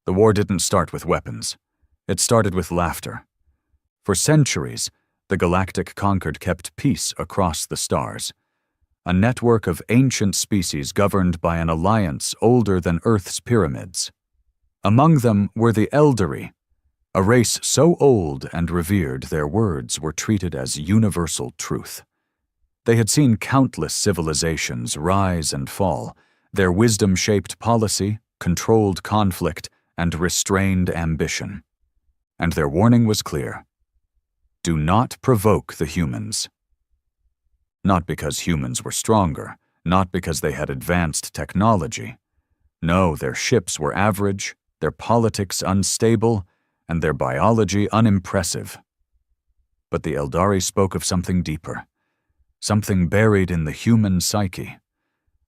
The war didn't start with weapons. It started with laughter. For centuries, the galactic Concord kept peace across the stars. A network of ancient species governed by an alliance older than Earth's pyramids. Among them were the Eldari, a race so old and revered their words were treated as universal truth. They had seen countless civilizations rise and fall. Their wisdom shaped policy, controlled conflict, and restrained ambition. And their warning was clear. Do not provoke the humans. Not because humans were stronger, not because they had advanced technology. No, their ships were average, their politics unstable, and their biology unimpressive. But the Eldari spoke of something deeper, something buried in the human psyche,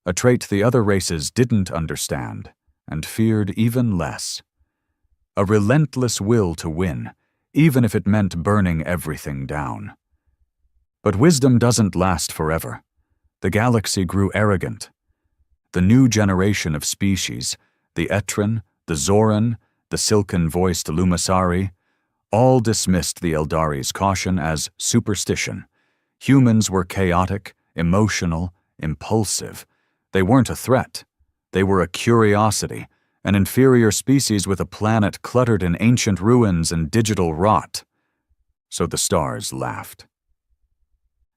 a trait the other races didn't understand and feared even less. A relentless will to win, even if it meant burning everything down. But wisdom doesn't last forever. The galaxy grew arrogant. The new generation of species, the Etran, the Zoran, the silken-voiced Lumasari, all dismissed the Eldari's caution as superstition. Humans were chaotic, emotional, impulsive. They weren't a threat. They were a curiosity, an inferior species with a planet cluttered in ancient ruins and digital rot. So the stars laughed.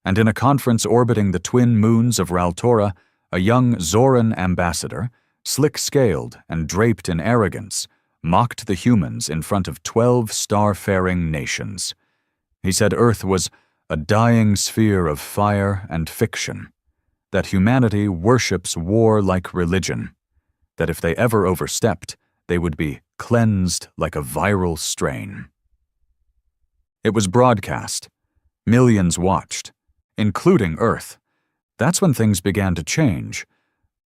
And in a conference orbiting the twin moons of Raltora, a young Zoran ambassador, slick-scaled and draped in arrogance, mocked the humans in front of 12 star-faring nations. He said Earth was a dying sphere of fire and fiction, that humanity worships war like religion, that if they ever overstepped, they would be cleansed like a viral strain. It was broadcast. Millions watched, including Earth. That's when things began to change.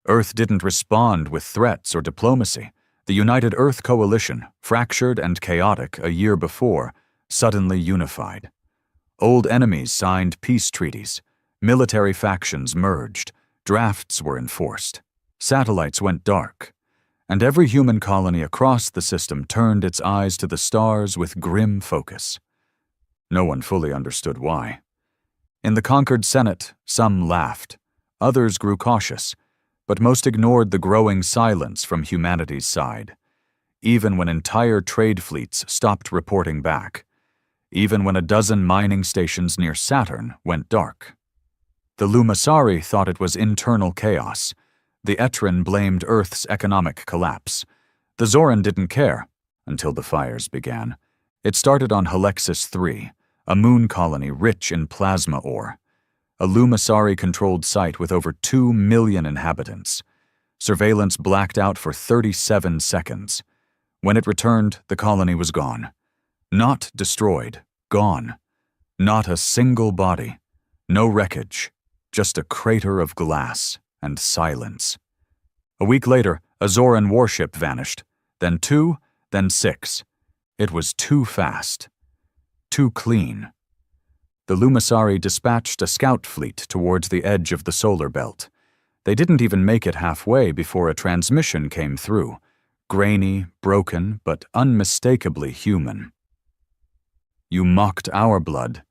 Earth didn't respond with threats or diplomacy. The United Earth Coalition, fractured and chaotic a year before, suddenly unified. Old enemies signed peace treaties. Military factions merged. Drafts were enforced. Satellites went dark. And every human colony across the system turned its eyes to the stars with grim focus. No one fully understood why. In the conquered Senate, some laughed. Others grew cautious, but most ignored the growing silence from humanity's side. Even when entire trade fleets stopped reporting back. Even when a dozen mining stations near Saturn went dark. The Lumasari thought it was internal chaos. The Etran blamed Earth's economic collapse. The Zoran didn't care until the fires began. It started on Helixis 3, a moon colony rich in plasma ore. A Lumasari-controlled site with over 2 million inhabitants. Surveillance blacked out for 37 seconds. When it returned, the colony was gone. Not destroyed, gone. Not a single body. No wreckage. Just a crater of glass and silence. A week later, a Zoran warship vanished. Then 2, then 6. It was too fast. Too clean. The Lumasari dispatched a scout fleet towards the edge of the solar belt. They didn't even make it halfway before a transmission came through. Grainy, broken, but unmistakably human. You mocked our blood.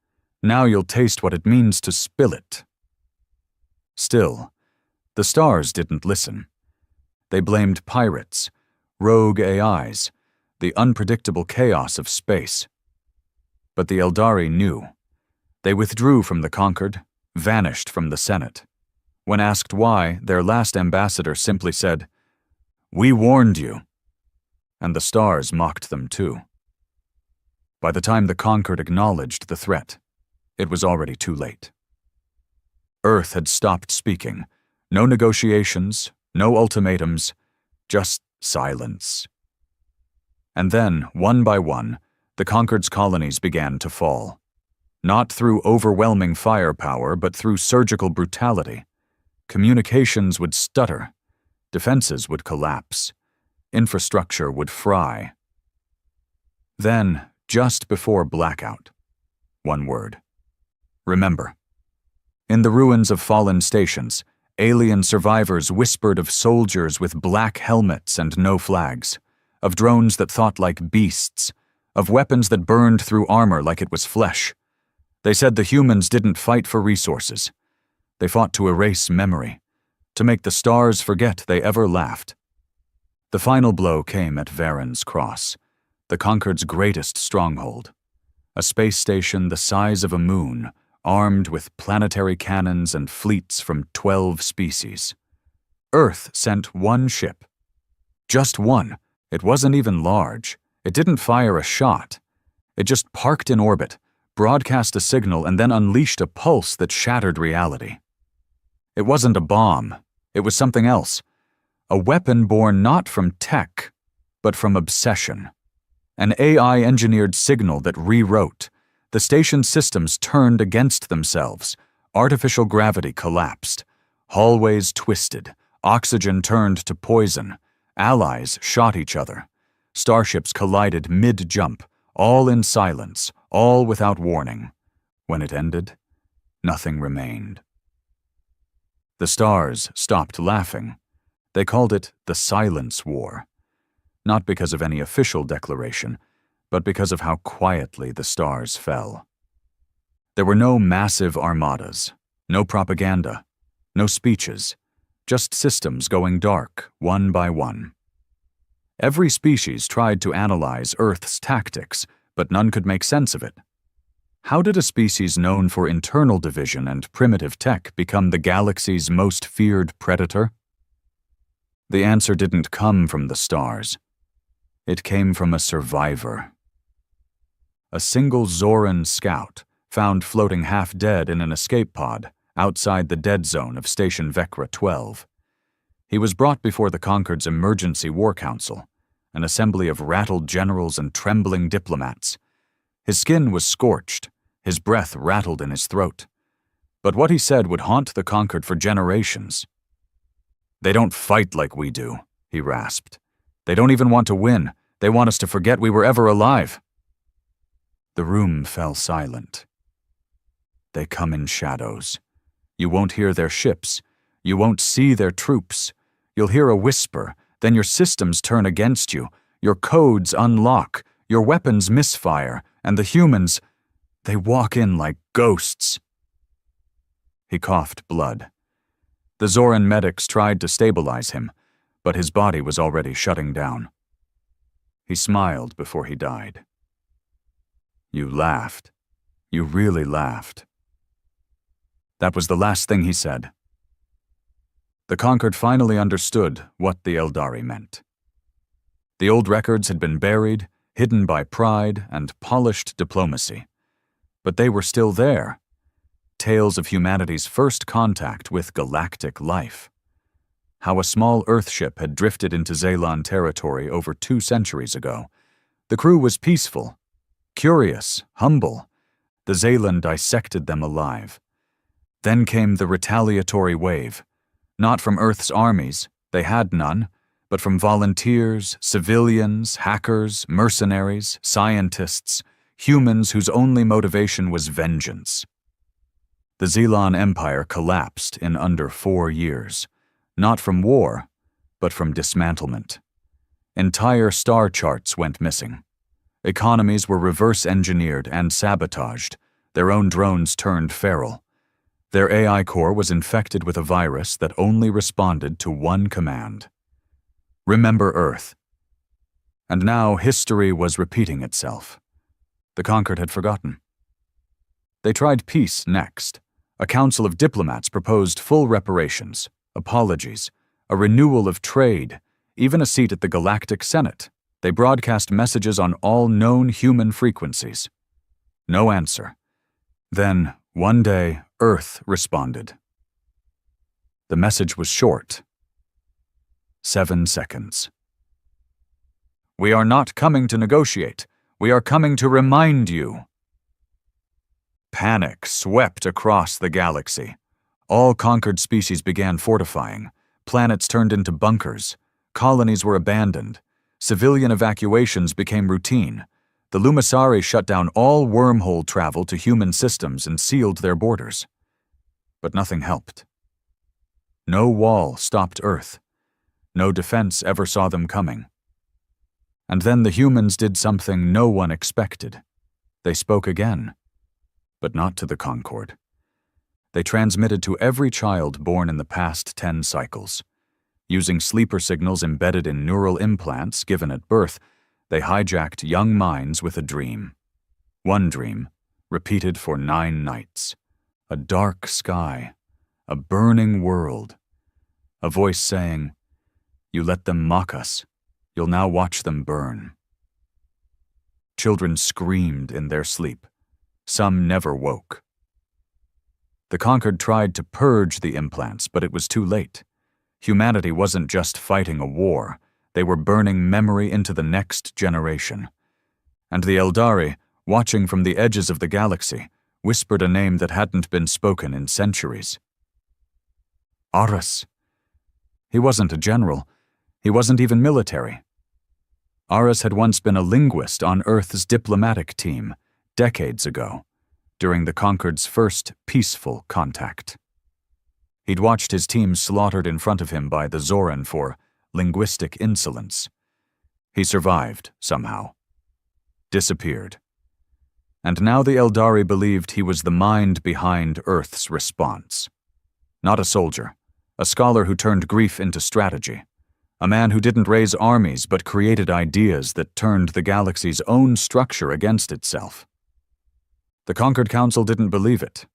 Now you'll taste what it means to spill it. Still, the stars didn't listen. They blamed pirates, rogue AIs, the unpredictable chaos of space. But the Eldari knew. They withdrew from the conquered, vanished from the Senate. When asked why, their last ambassador simply said, "We warned you." And the stars mocked them too. By the time the conquered acknowledged the threat, it was already too late. Earth had stopped speaking. No negotiations, no ultimatums, just silence. And then, one by one, the conquered's colonies began to fall. Not through overwhelming firepower, but through surgical brutality. Communications would stutter. Defenses would collapse. Infrastructure would fry. Then, just before blackout, one word. Remember. In the ruins of fallen stations, alien survivors whispered of soldiers with black helmets and no flags. of drones that thought like beasts, of weapons that burned through armor like it was flesh. They said the humans didn't fight for resources. They fought to erase memory, to make the stars forget they ever laughed. The final blow came at Varen's Cross, the Concord's greatest stronghold, a space station the size of a moon, armed with planetary cannons and fleets from 12 species. Earth sent one ship. Just one. It wasn't even large. It didn't fire a shot. It just parked in orbit, broadcast a signal, and then unleashed a pulse that shattered reality. It wasn't a bomb. It was something else. A weapon born not from tech, but from obsession. An AI-engineered signal that rewrote. The station's systems turned against themselves. Artificial gravity collapsed. Hallways twisted. Oxygen turned to poison. Allies shot each other. Starships collided mid-jump, all in silence, all without warning. When it ended, nothing remained. The stars stopped laughing. They called it the Silence War. Not because of any official declaration, but because of how quietly the stars fell. There were no massive armadas, no propaganda, no speeches, just systems going dark one by one. Every species tried to analyze Earth's tactics, but none could make sense of it. How did a species known for internal division and primitive tech become the galaxy's most feared predator? The answer didn't come from the stars. It came from a survivor. A single Zoran scout, found floating half-dead in an escape pod outside the dead zone of Station Vecra 12. He was brought before the Concord's Emergency War Council, an assembly of rattled generals and trembling diplomats. His skin was scorched, his breath rattled in his throat. But what he said would haunt the Concord for generations. "They don't fight like we do," he rasped. "They don't even want to win. They want us to forget we were ever alive." The room fell silent. "They come in shadows. You won't hear their ships. You won't see their troops. You'll hear a whisper, then your systems turn against you. Your codes unlock, your weapons misfire, and the humans, they walk in like ghosts." He coughed blood. The Zoran medics tried to stabilize him, but his body was already shutting down. He smiled before he died. "You laughed. You really laughed." That was the last thing he said. The Concord finally understood what the Eldari meant. The old records had been buried, hidden by pride and polished diplomacy. But they were still there. Tales of humanity's first contact with galactic life. How a small Earthship had drifted into Zalon territory over 2 centuries ago. The crew was peaceful, curious, humble. The Zalon dissected them alive. Then came the retaliatory wave. Not from Earth's armies, they had none, but from volunteers, civilians, hackers, mercenaries, scientists, humans whose only motivation was vengeance. The Zalon Empire collapsed in under 4 years, not from war, but from dismantlement. Entire star charts went missing. Economies were reverse-engineered and sabotaged. Their own drones turned feral. Their AI core was infected with a virus that only responded to one command: remember Earth. And now history was repeating itself. The Conquered had forgotten. They tried peace next. A council of diplomats proposed full reparations, apologies, a renewal of trade, even a seat at the Galactic Senate. They broadcast messages on all known human frequencies. No answer. Then, one day, Earth responded. The message was short. 7 seconds. "We are not coming to negotiate. We are coming to remind you." Panic swept across the galaxy. All conquered species began fortifying. Planets turned into bunkers. Colonies were abandoned. Civilian evacuations became routine. The Lumisari shut down all wormhole travel to human systems and sealed their borders. But nothing helped. No wall stopped Earth. No defense ever saw them coming. And then the humans did something no one expected. They spoke again, but not to the Concord. They transmitted to every child born in the past 10 cycles. Using sleeper signals embedded in neural implants given at birth, they hijacked young minds with a dream. One dream, repeated for 9 nights. A dark sky, a burning world. A voice saying, "You let them mock us. You'll now watch them burn." Children screamed in their sleep. Some never woke. The Concord tried to purge the implants, but it was too late. Humanity wasn't just fighting a war. They were burning memory into the next generation. And the Eldari, watching from the edges of the galaxy, whispered a name that hadn't been spoken in centuries. Aras. He wasn't a general. He wasn't even military. Aras had once been a linguist on Earth's diplomatic team, decades ago, during the Concord's first peaceful contact. He'd watched his team slaughtered in front of him by the Zoran for linguistic insolence. He survived, somehow. Disappeared. And now the Eldari believed he was the mind behind Earth's response. Not a soldier, a scholar who turned grief into strategy, a man who didn't raise armies but created ideas that turned the galaxy's own structure against itself. The Concord Council didn't believe it,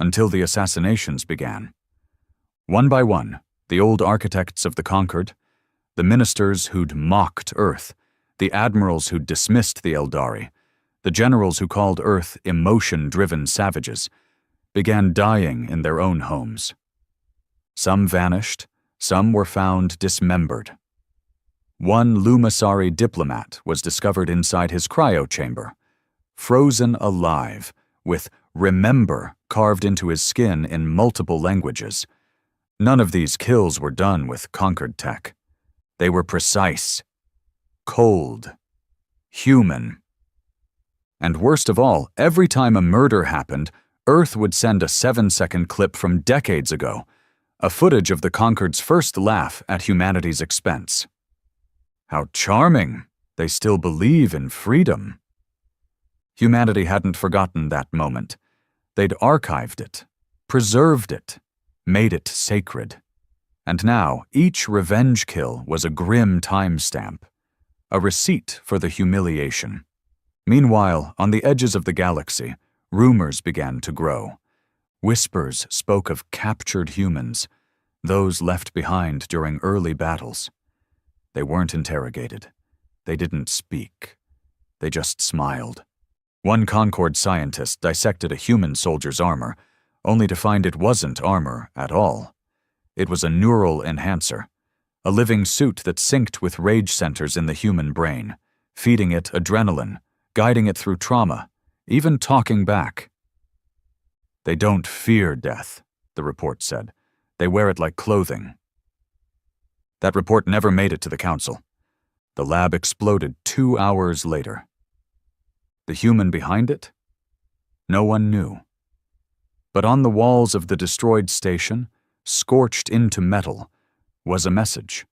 until the assassinations began. One by one, the old architects of the Concord, the ministers who'd mocked Earth, the admirals who'd dismissed the Eldari, the generals who called Earth emotion-driven savages, began dying in their own homes. Some vanished, some were found dismembered. One Lumasari diplomat was discovered inside his cryo chamber, frozen alive, with "remember" carved into his skin in multiple languages. None of these kills were done with Concord tech. They were precise, cold, human. And worst of all, every time a murder happened, Earth would send a 7-second clip from decades ago, a footage of the Concord's first laugh at humanity's expense. How charming! They still believe in freedom. Humanity hadn't forgotten that moment. They'd archived it, preserved it, made it sacred. And now, each revenge kill was a grim timestamp, a receipt for the humiliation. Meanwhile, on the edges of the galaxy, rumors began to grow. Whispers spoke of captured humans, those left behind during early battles. They weren't interrogated. They didn't speak. They just smiled. One Concord scientist dissected a human soldier's armor, only to find it wasn't armor at all. It was a neural enhancer, a living suit that synced with rage centers in the human brain, feeding it adrenaline, guiding it through trauma, even talking back. They don't fear death, the report said. They wear it like clothing. That report never made it to the council. The lab exploded 2 hours later. The human behind it? No one knew. But on the walls of the destroyed station, scorched into metal, was a message.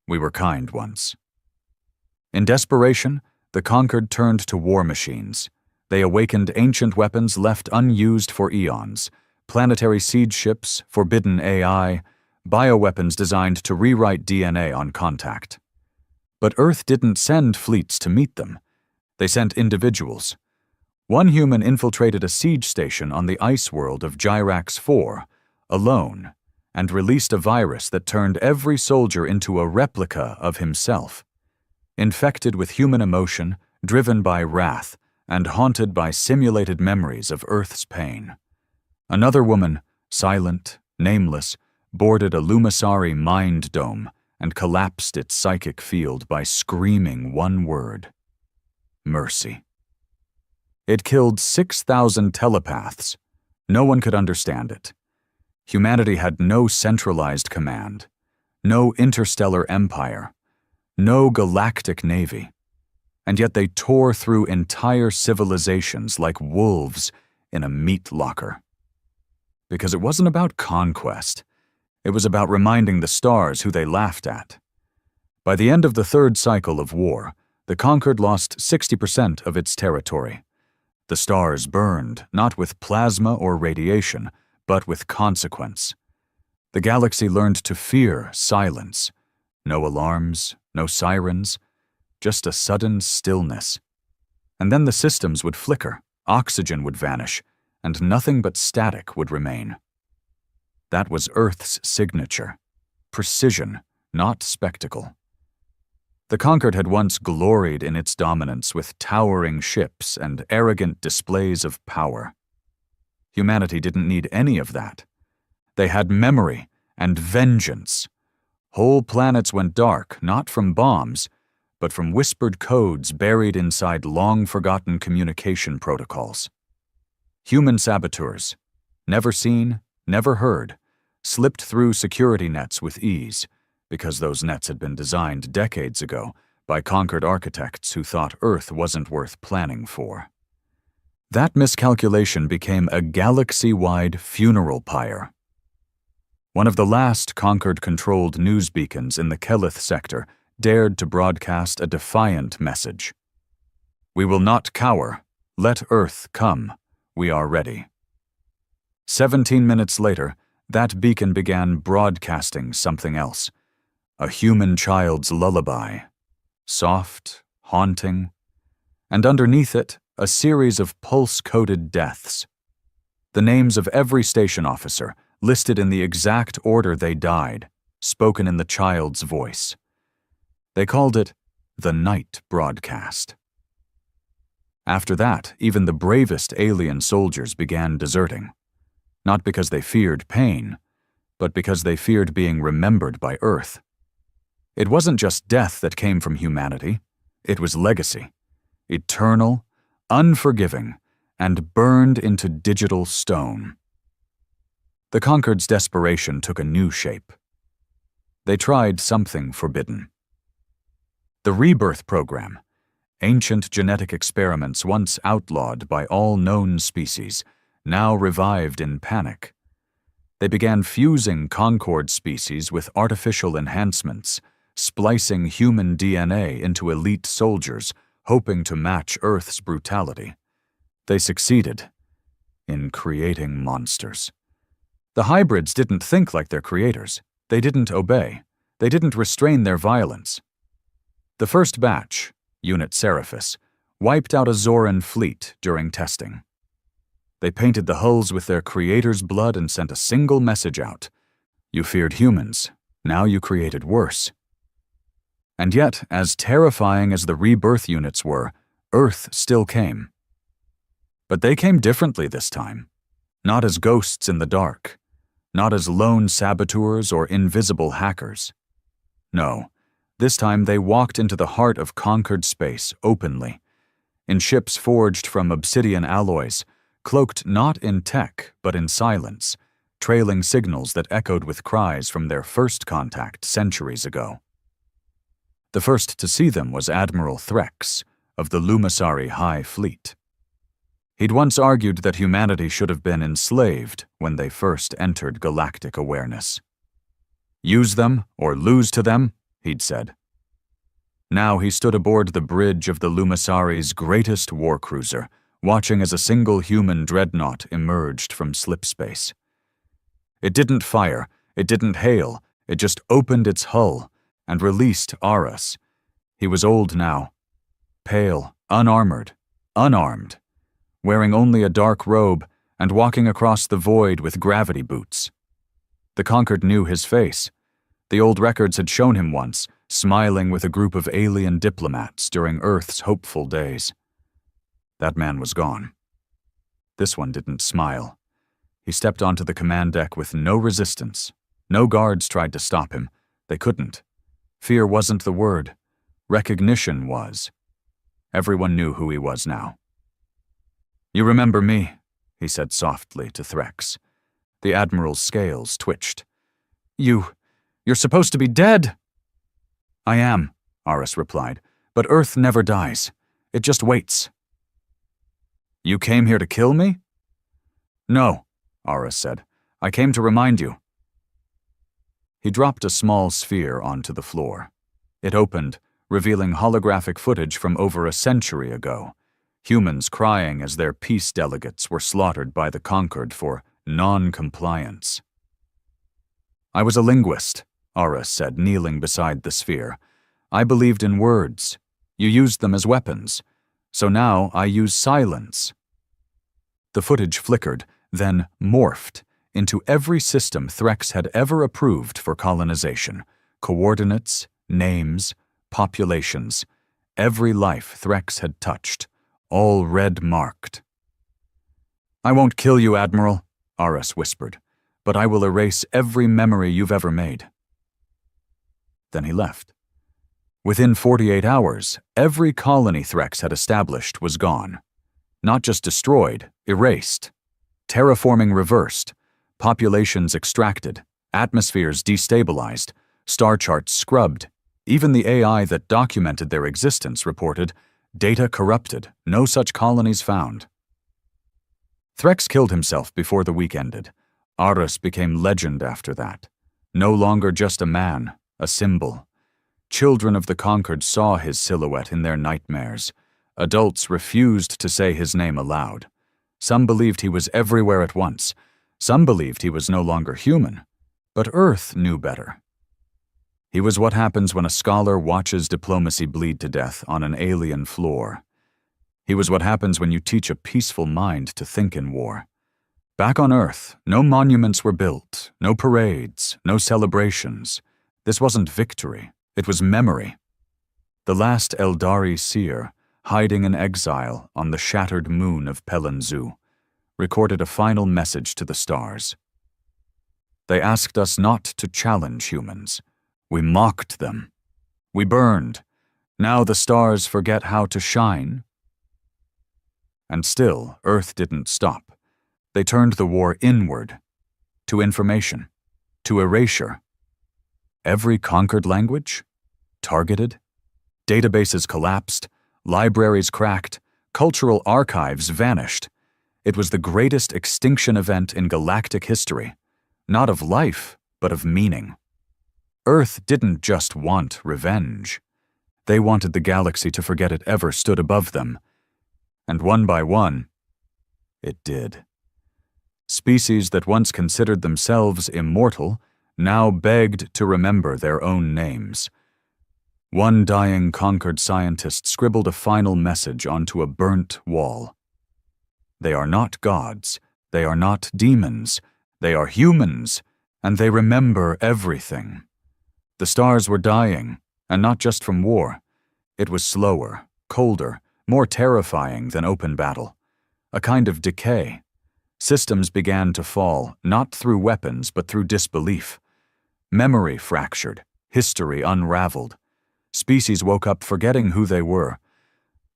We were kind once. In desperation, the Concord turned to war machines. They awakened ancient weapons left unused for eons, planetary siege ships, forbidden AI, bioweapons designed to rewrite DNA on contact. But Earth didn't send fleets to meet them. They sent individuals. One human infiltrated a siege station on the ice world of Gyrax 4, alone, and released a virus that turned every soldier into a replica of himself. Infected with human emotion, driven by wrath, and haunted by simulated memories of Earth's pain. Another woman, silent, nameless, boarded a Lumasari mind dome and collapsed its psychic field by screaming one word: mercy. It killed 6,000 telepaths. No one could understand it. Humanity had no centralized command, no interstellar empire, no galactic navy. And yet they tore through entire civilizations like wolves in a meat locker. Because it wasn't about conquest. It was about reminding the stars who they laughed at. By the end of the third cycle of war, the conquered lost 60% of its territory. The stars burned, not with plasma or radiation, but with consequence. The galaxy learned to fear silence. No alarms, no sirens, just a sudden stillness. And then the systems would flicker, oxygen would vanish, and nothing but static would remain. That was Earth's signature. Precision, not spectacle. The conquered had once gloried in its dominance with towering ships and arrogant displays of power. Humanity didn't need any of that. They had memory and vengeance. Whole planets went dark, not from bombs, but from whispered codes buried inside long-forgotten communication protocols. Human saboteurs, never seen, never heard, slipped through security nets with ease, because those nets had been designed decades ago by conquered architects who thought Earth wasn't worth planning for. That miscalculation became a galaxy-wide funeral pyre. One of the last conquered-controlled news beacons in the Kelith sector dared to broadcast a defiant message. "We will not cower. Let Earth come. We are ready." 17 minutes later, that beacon began broadcasting something else. A human child's lullaby. Soft, haunting, and underneath it, a series of pulse-coded deaths. The names of every station officer, listed in the exact order they died, spoken in the child's voice. They called it the night broadcast. After that, even the bravest alien soldiers began deserting. Not because they feared pain, but because they feared being remembered by Earth. It wasn't just death that came from humanity, it was legacy. Eternal, unforgiving, and burned into digital stone. The conquered's desperation took a new shape. They tried something forbidden. The rebirth program, ancient genetic experiments once outlawed by all known species, now revived in panic. They began fusing Concord species with artificial enhancements, splicing human DNA into elite soldiers, hoping to match Earth's brutality. They succeeded in creating monsters. The hybrids didn't think like their creators. They didn't obey. They didn't restrain their violence. The first batch, Unit Seraphis, wiped out a Zoran fleet during testing. They painted the hulls with their creator's blood and sent a single message out. You feared humans. Now you created worse. And yet, as terrifying as the rebirth units were, Earth still came. But they came differently this time. Not as ghosts in the dark. Not as lone saboteurs or invisible hackers. No, this time they walked into the heart of conquered space openly, in ships forged from obsidian alloys, cloaked not in tech but in silence, trailing signals that echoed with cries from their first contact centuries ago. The first to see them was Admiral Threx of the Lumisari High Fleet. He'd once argued that humanity should have been enslaved when they first entered galactic awareness. Use them or lose to them, he'd said. Now he stood aboard the bridge of the Lumisari's greatest warcruiser, watching as a single human dreadnought emerged from slipspace. It didn't fire, it didn't hail, it just opened its hull and released Aras. He was old now, pale, unarmored, unarmed, wearing only a dark robe and walking across the void with gravity boots. The conquered knew his face. The old records had shown him once, smiling with a group of alien diplomats during Earth's hopeful days. That man was gone. This one didn't smile. He stepped onto the command deck with no resistance. No guards tried to stop him. They couldn't. Fear wasn't the word. Recognition was. Everyone knew who he was now. "You remember me," he said softly to Threx. The Admiral's scales twitched. You're supposed to be dead." "I am," Aras replied, "but Earth never dies. It just waits." "You came here to kill me?" "No," Aras said. "I came to remind you." He dropped a small sphere onto the floor. It opened, revealing holographic footage from over a century ago, humans crying as their peace delegates were slaughtered by the conquered for non-compliance. "I was a linguist," Aras said, kneeling beside the sphere. "I believed in words. You used them as weapons. So now I use silence." The footage flickered, then morphed into every system Threx had ever approved for colonization. Coordinates, names, populations. Every life Threx had touched, all red-marked. "I won't kill you, Admiral," Aras whispered, "but I will erase every memory you've ever made." Then he left. Within 48 hours, every colony Threx had established was gone. Not just destroyed, erased. Terraforming reversed, populations extracted, atmospheres destabilized, star charts scrubbed. Even the AI that documented their existence reported, data corrupted, no such colonies found. Threx killed himself before the week ended. Aras became legend after that. No longer just a man, a symbol. Children of the conquered saw his silhouette in their nightmares. Adults refused to say his name aloud. Some believed he was everywhere at once. Some believed he was no longer human. But Earth knew better. He was what happens when a scholar watches diplomacy bleed to death on an alien floor. He was what happens when you teach a peaceful mind to think in war. Back on Earth, no monuments were built, no parades, no celebrations. This wasn't victory, it was memory. The last Eldari seer, hiding in exile on the shattered moon of Pelanzu, recorded a final message to the stars. They asked us not to challenge humans. We mocked them. We burned. Now the stars forget how to shine. And still, Earth didn't stop. They turned the war inward, to information, to erasure. Every conquered language? Targeted? Databases collapsed, libraries cracked, cultural archives vanished. It was the greatest extinction event in galactic history, not of life, but of meaning. Earth didn't just want revenge. They wanted the galaxy to forget it ever stood above them. And one by one, it did. Species that once considered themselves immortal now begged to remember their own names. One dying conquered scientist scribbled a final message onto a burnt wall. They are not gods, they are not demons, they are humans, and they remember everything. The stars were dying, and not just from war. It was slower, colder, more terrifying than open battle. A kind of decay. Systems began to fall, not through weapons, but through disbelief. Memory fractured, history unraveled. Species woke up forgetting who they were.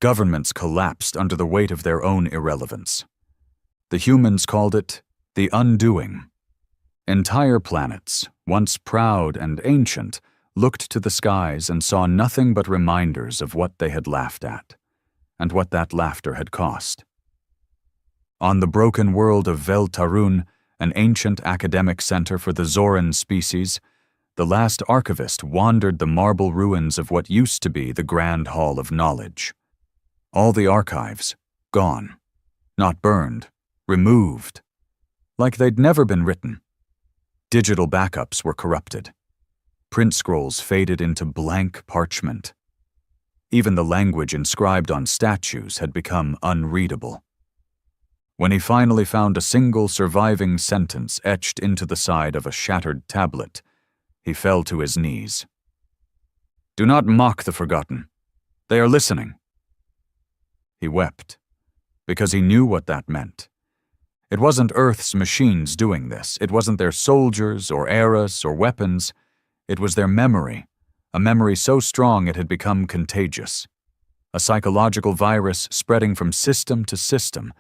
Governments collapsed under the weight of their own irrelevance. The humans called it the undoing. Entire planets, once proud and ancient, looked to the skies and saw nothing but reminders of what they had laughed at, and what that laughter had cost. On the broken world of Vel Tarun, an ancient academic center for the Zoran species, the last archivist wandered the marble ruins of what used to be the Grand Hall of Knowledge. All the archives, gone. Not burned, removed. Like they'd never been written. Digital backups were corrupted. Print scrolls faded into blank parchment. Even the language inscribed on statues had become unreadable. When he finally found a single surviving sentence etched into the side of a shattered tablet, he fell to his knees. "Do not mock the forgotten. They are listening." He wept, because he knew what that meant. It wasn't Earth's machines doing this. It wasn't their soldiers or eras or weapons. It was their memory, a memory so strong it had become contagious. A psychological virus spreading from system to system,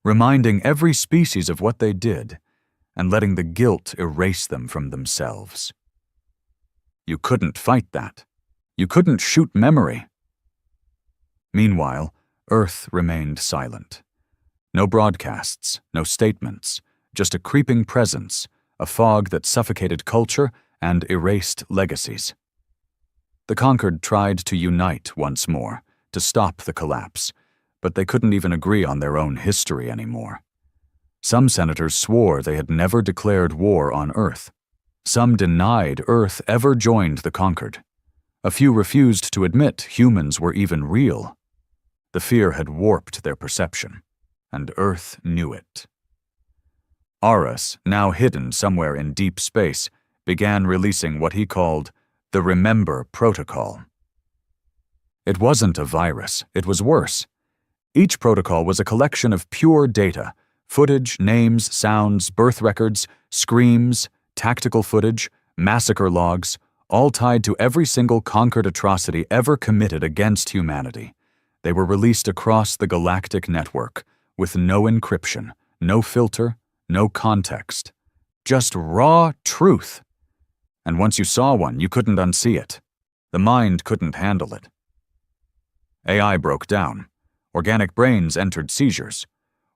reminding every species of what they did, and letting the guilt erase them from themselves. You couldn't fight that. You couldn't shoot memory. Meanwhile, Earth remained silent. No broadcasts, no statements, just a creeping presence, a fog that suffocated culture and erased legacies. The conquered tried to unite once more, to stop the collapse, but they couldn't even agree on their own history anymore. Some senators swore they had never declared war on Earth. Some denied Earth ever joined the conquered. A few refused to admit humans were even real. The fear had warped their perception, and Earth knew it. Aras, now hidden somewhere in deep space, began releasing what he called the Remember Protocol. It wasn't a virus, it was worse. Each protocol was a collection of pure data, footage, names, sounds, birth records, screams, tactical footage, massacre logs, all tied to every single conquered atrocity ever committed against humanity. They were released across the galactic network, with no encryption, no filter, no context. Just raw truth. And once you saw one, you couldn't unsee it. The mind couldn't handle it. AI broke down. Organic brains entered seizures.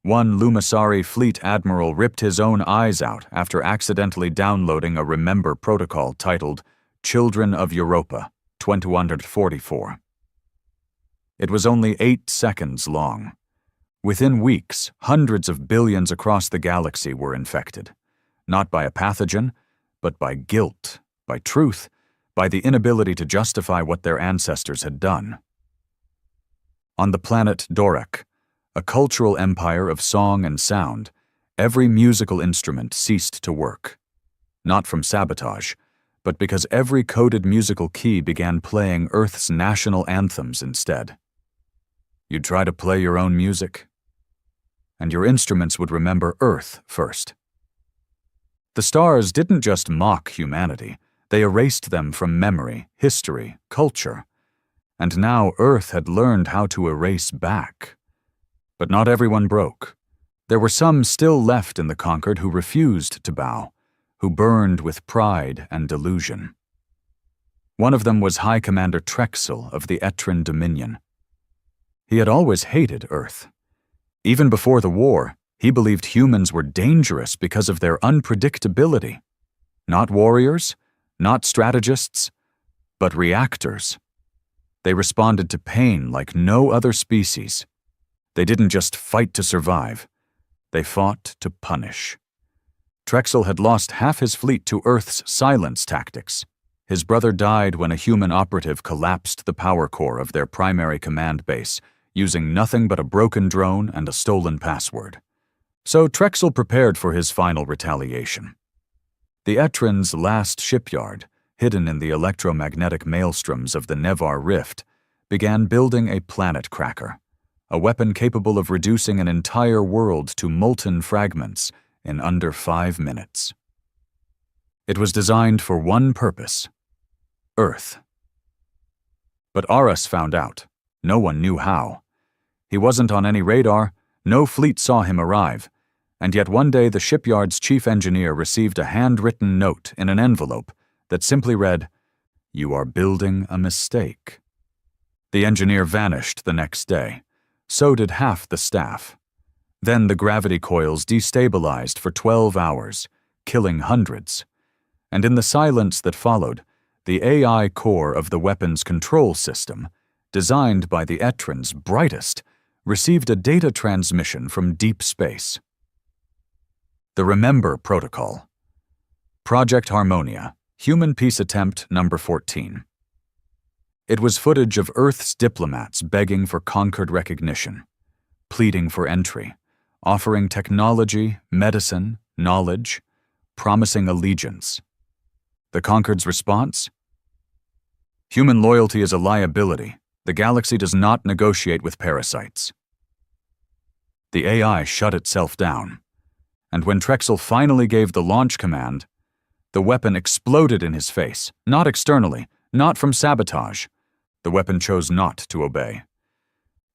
One Lumisari fleet admiral ripped his own eyes out after accidentally downloading a Remember protocol titled Children of Europa, 2144. It was only 8 seconds long. Within weeks, hundreds of billions across the galaxy were infected, not by a pathogen, but by guilt, by truth, by the inability to justify what their ancestors had done. On the planet Dorak, a cultural empire of song and sound, every musical instrument ceased to work. Not from sabotage, but because every coded musical key began playing Earth's national anthems instead. You'd try to play your own music, and your instruments would remember Earth first. The stars didn't just mock humanity, they erased them from memory, history, culture. And now Earth had learned how to erase back. But not everyone broke. There were some still left in the conquered who refused to bow, who burned with pride and delusion. One of them was High Commander Trexel of the Etran Dominion. He had always hated Earth. Even before the war, he believed humans were dangerous because of their unpredictability. Not warriors, not strategists, but reactors. They responded to pain like no other species. They didn't just fight to survive. They fought to punish. Trexel had lost half his fleet to Earth's silence tactics. His brother died when a human operative collapsed the power core of their primary command base, using nothing but a broken drone and a stolen password. So Trexel prepared for his final retaliation. The Etran's last shipyard, hidden in the electromagnetic maelstroms of the Nevar Rift, began building a planet cracker, a weapon capable of reducing an entire world to molten fragments in under 5 minutes. It was designed for one purpose: Earth. But Aras found out. No one knew how. He wasn't on any radar, no fleet saw him arrive, and yet one day the shipyard's chief engineer received a handwritten note in an envelope that simply read, "You are building a mistake." The engineer vanished the next day. So did half the staff. Then the gravity coils destabilized for 12 hours, killing hundreds. And in the silence that followed, the AI core of the weapon's control system, designed by the Etran's brightest, received a data transmission from deep space. The Remember Protocol. Project Harmonia, Human Peace Attempt Number 14. It was footage of Earth's diplomats begging for conquered recognition, pleading for entry, offering technology, medicine, knowledge, promising allegiance. The conquered's response? Human loyalty is a liability. The galaxy does not negotiate with parasites. The AI shut itself down, and when Trexel finally gave the launch command, the weapon exploded in his face, not externally, not from sabotage. The weapon chose not to obey.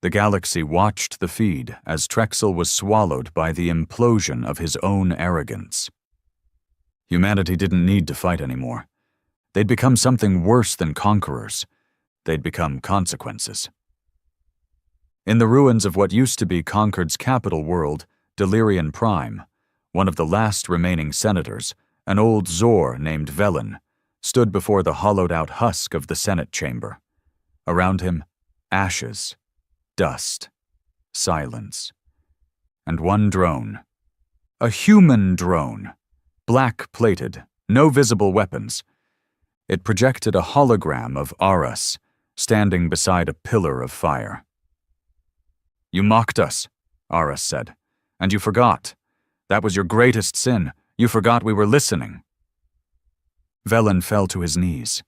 The galaxy watched the feed as Trexel was swallowed by the implosion of his own arrogance. Humanity didn't need to fight anymore. They'd become something worse than conquerors. They'd become consequences. In the ruins of what used to be Conquered's capital world, Delirian Prime, one of the last remaining senators, an old Zor named Velen, stood before the hollowed-out husk of the Senate chamber. Around him, ashes, dust, silence. And one drone. A human drone. Black-plated, no visible weapons. It projected a hologram of Aras, standing beside a pillar of fire. "You mocked us," Aras said, "and you forgot. That was your greatest sin. You forgot we were listening." Velen fell to his knees.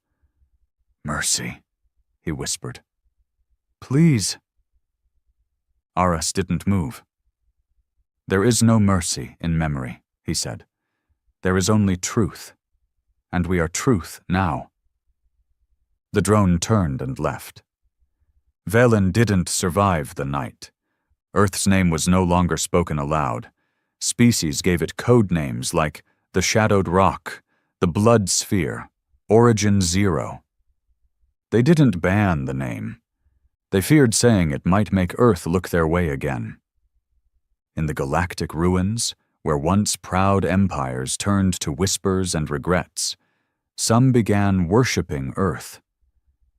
"Mercy," he whispered. "Please." Aras didn't move. "There is no mercy in memory," he said. "There is only truth. And we are truth now." The drone turned and left. Velen didn't survive the night. Earth's name was no longer spoken aloud. Species gave it code names like the Shadowed Rock, the Blood Sphere, Origin Zero. They didn't ban the name. They feared saying it might make Earth look their way again. In the galactic ruins, where once proud empires turned to whispers and regrets, some began worshipping Earth.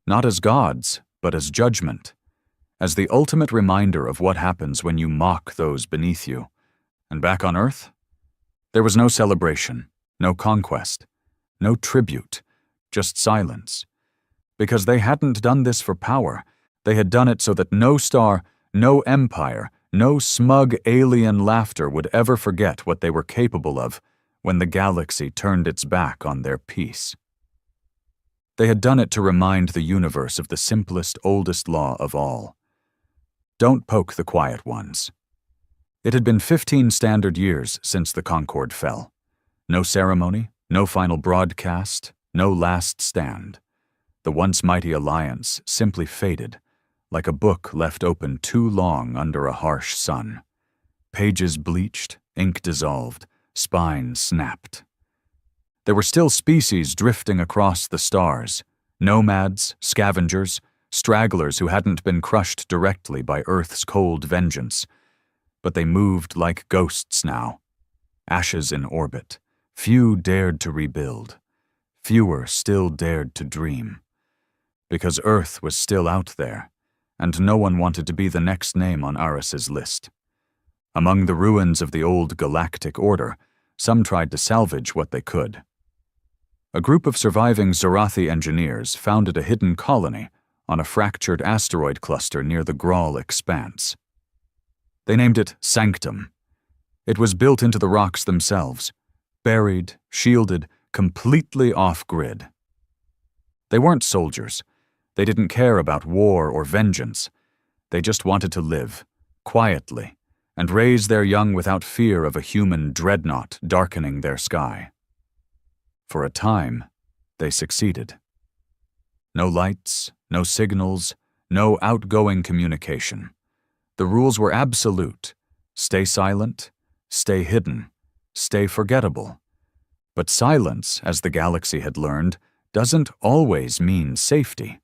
Not as gods, but as judgment, as the ultimate reminder of what happens when you mock those beneath you. And back on Earth, there was no celebration, no conquest, no tribute, just silence. Because they hadn't done this for power. They had done it so that no star, no empire, no smug alien laughter would ever forget what they were capable of when the galaxy turned its back on their peace. They had done it to remind the universe of the simplest, oldest law of all. Don't poke the quiet ones. It had been 15 standard years since the Concord fell. No ceremony, no final broadcast, no last stand. The once mighty alliance simply faded, like a book left open too long under a harsh sun. Pages bleached, ink dissolved, spine snapped. There were still species drifting across the stars, nomads, scavengers, stragglers who hadn't been crushed directly by Earth's cold vengeance. But they moved like ghosts now, ashes in orbit. Few dared to rebuild. Fewer still dared to dream. Because Earth was still out there, and no one wanted to be the next name on Aras's list. Among the ruins of the old galactic order, some tried to salvage what they could. A group of surviving Zorathi engineers founded a hidden colony on a fractured asteroid cluster near the Graal expanse. They named it Sanctum. It was built into the rocks themselves, buried, shielded, completely off-grid. They weren't soldiers. They didn't care about war or vengeance. They just wanted to live, quietly, and raise their young without fear of a human dreadnought darkening their sky. For a time, they succeeded. No lights, no signals, no outgoing communication. The rules were absolute. Stay silent, stay hidden, stay forgettable. But silence, as the galaxy had learned, doesn't always mean safety.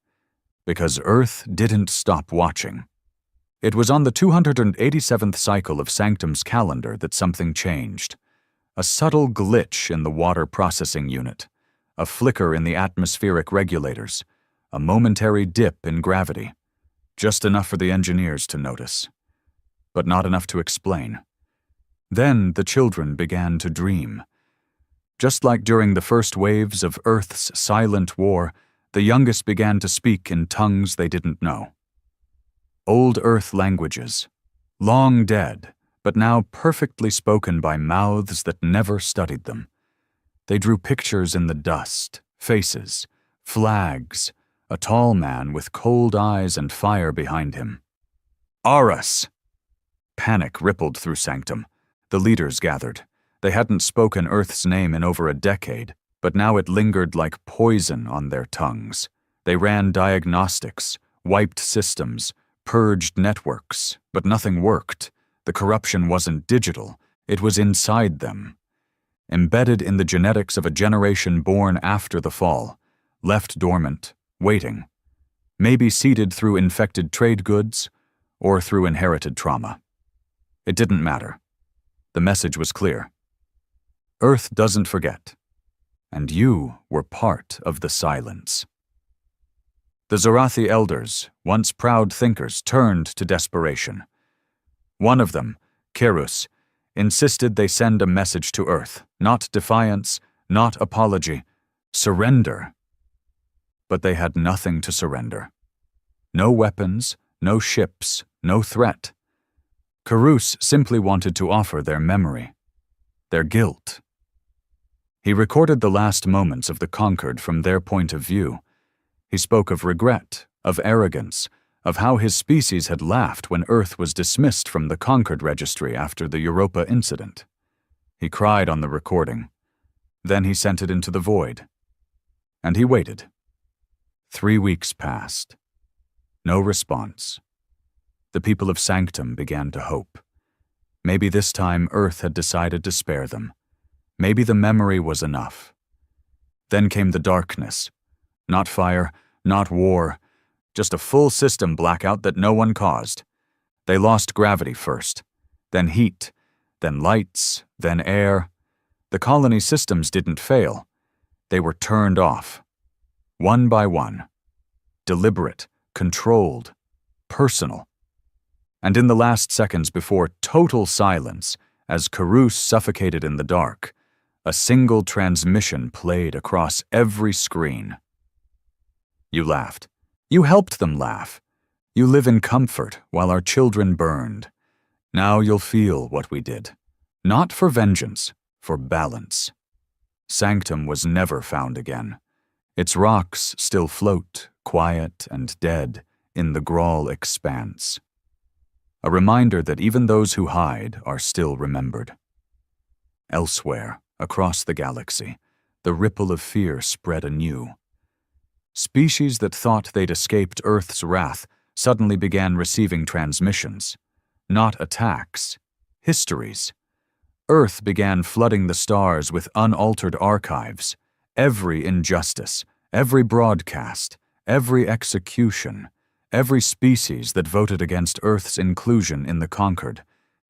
Because Earth didn't stop watching. It was on the 287th cycle of Sanctum's calendar that something changed. A subtle glitch in the water processing unit, a flicker in the atmospheric regulators, a momentary dip in gravity. Just enough for the engineers to notice. But not enough to explain. Then the children began to dream. Just like during the first waves of Earth's silent war, the youngest began to speak in tongues they didn't know. Old Earth languages, long dead, but now perfectly spoken by mouths that never studied them. They drew pictures in the dust, faces, flags, a tall man with cold eyes and fire behind him. Aras! Panic rippled through Sanctum. The leaders gathered. They hadn't spoken Earth's name in over a decade, but now it lingered like poison on their tongues. They ran diagnostics, wiped systems, purged networks, but nothing worked. The corruption wasn't digital, it was inside them. Embedded in the genetics of a generation born after the fall, left dormant, waiting. Maybe seeded through infected trade goods, or through inherited trauma. It didn't matter. The message was clear. Earth doesn't forget. and you were part of the silence. The Zorathi elders, once proud thinkers, turned to desperation. One of them, Kerus, insisted they send a message to Earth, not defiance, not apology, surrender. But they had nothing to surrender. No weapons, no ships, no threat. Kerus simply wanted to offer their memory, their guilt. He recorded the last moments of the conquered from their point of view. He spoke of regret, of arrogance, of how his species had laughed when Earth was dismissed from the conquered registry after the Europa incident. He cried on the recording. Then he sent it into the void. And he waited. 3 weeks passed. No response. The people of Sanctum began to hope. Maybe this time Earth had decided to spare them. Maybe the memory was enough. Then came the darkness. Not fire, not war, just a full system blackout that no one caused. They lost gravity first, then heat, then lights, then air. The colony systems didn't fail. They were turned off. One by one. Deliberate, controlled, personal. And in the last seconds before total silence, as Kerus suffocated in the dark, a single transmission played across every screen. You laughed. You helped them laugh. You live in comfort while our children burned. Now you'll feel what we did. Not for vengeance, for balance. Sanctum was never found again. Its rocks still float, quiet and dead, in the Grawl expanse. A reminder that even those who hide are still remembered. Elsewhere, across the galaxy, the ripple of fear spread anew. Species that thought they'd escaped Earth's wrath suddenly began receiving transmissions. Not attacks, histories. Earth began flooding the stars with unaltered archives. Every injustice, every broadcast, every execution, every species that voted against Earth's inclusion in the conquered.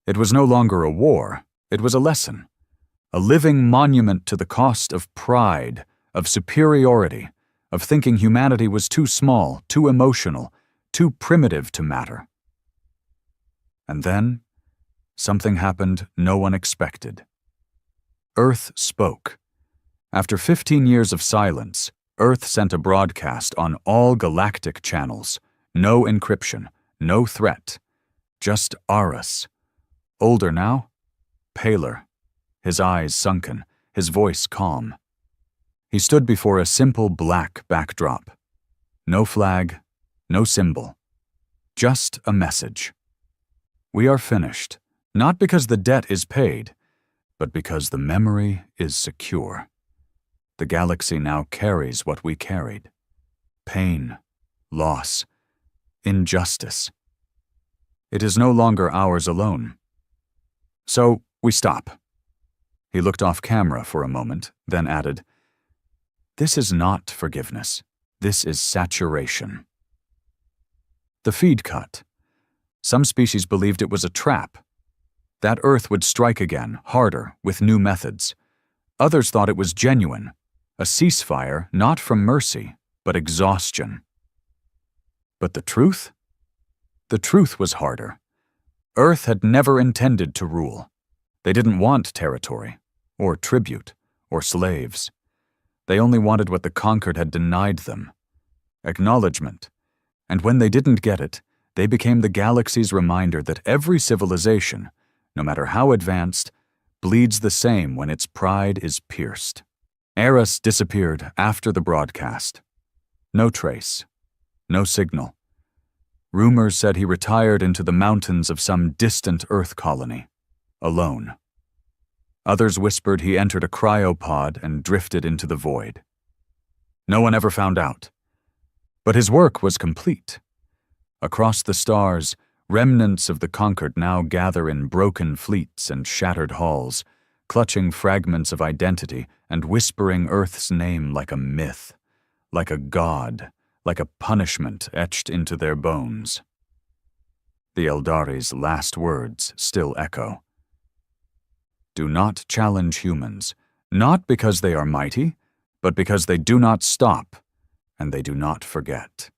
It was no longer a war, it was a lesson. A living monument to the cost of pride, of superiority, of thinking humanity was too small, too emotional, too primitive to matter. And then, something happened no one expected. Earth spoke. After 15 years of silence, Earth sent a broadcast on all galactic channels. No encryption, no threat. Just Aras. Older now, paler, his eyes sunken, his voice calm. He stood before a simple black backdrop. No flag, no symbol. Just a message. We are finished, not because the debt is paid, but because the memory is secure. The galaxy now carries what we carried. Pain, loss, injustice. It is no longer ours alone. So we stop. He looked off camera for a moment, then added, "This is not forgiveness. This is saturation." The feed cut. Some species believed it was a trap. That Earth would strike again, harder, with new methods. Others thought it was genuine, a ceasefire not from mercy, but exhaustion. But the truth? The truth was harder. Earth had never intended to rule. They didn't want territory, or tribute, or slaves. They only wanted what the conquered had denied them: acknowledgement. And when they didn't get it, they became the galaxy's reminder that every civilization, no matter how advanced, bleeds the same when its pride is pierced. Eris disappeared after the broadcast. No trace. No signal. Rumors said he retired into the mountains of some distant Earth colony, alone. Others whispered he entered a cryopod and drifted into the void. No one ever found out. But his work was complete. Across the stars, remnants of the conquered now gather in broken fleets and shattered halls, clutching fragments of identity and whispering Earth's name like a myth, like a god, like a punishment etched into their bones. The Eldari's last words still echo. Do not challenge humans, not because they are mighty, but because they do not stop and they do not forget.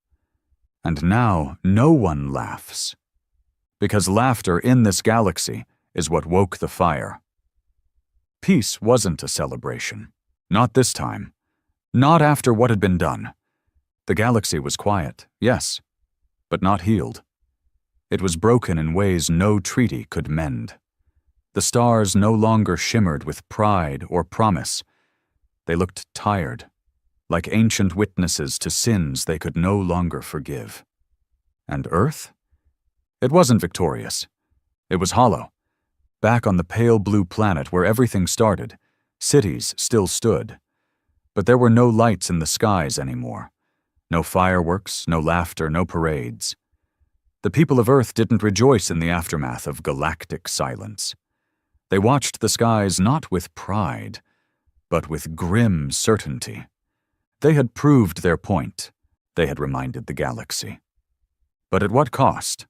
And now no one laughs, because laughter in this galaxy is what woke the fire. Peace wasn't a celebration. Not this time. Not after what had been done. The galaxy was quiet, yes, but not healed. It was broken in ways no treaty could mend. The stars no longer shimmered with pride or promise. They looked tired, like ancient witnesses to sins they could no longer forgive. And Earth? It wasn't victorious. It was hollow. Back on the pale blue planet where everything started, cities still stood. But there were no lights in the skies anymore. No fireworks, no laughter, no parades. The people of Earth didn't rejoice in the aftermath of galactic silence. They watched the skies not with pride, but with grim certainty. They had proved their point, they had reminded the galaxy. But at what cost?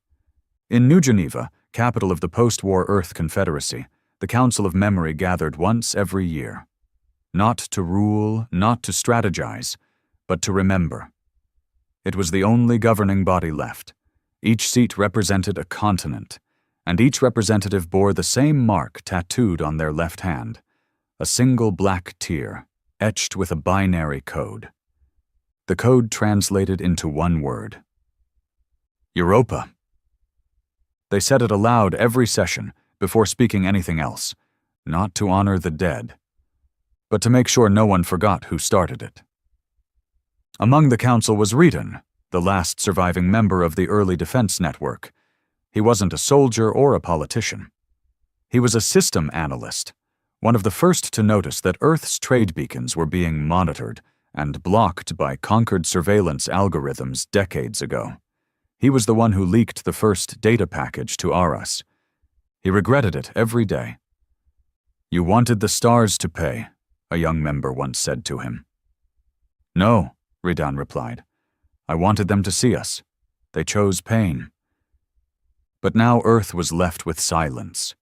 In New Geneva, capital of the post-war Earth Confederacy, the Council of Memory gathered once every year. Not to rule, not to strategize, but to remember. It was the only governing body left. Each seat represented a continent, and each representative bore the same mark tattooed on their left hand, a single black tear, etched with a binary code. The code translated into one word: Europa. They said it aloud every session, before speaking anything else, not to honor the dead, but to make sure no one forgot who started it. Among the council was Reedon, the last surviving member of the early defense network. He wasn't a soldier or a politician. He was a system analyst, one of the first to notice that Earth's trade beacons were being monitored and blocked by conquered surveillance algorithms decades ago. He was the one who leaked the first data package to Aras. He regretted it every day. "You wanted the stars to pay," a young member once said to him. "No," Reedon replied. "I wanted them to see us. They chose pain." But now Earth was left with silence.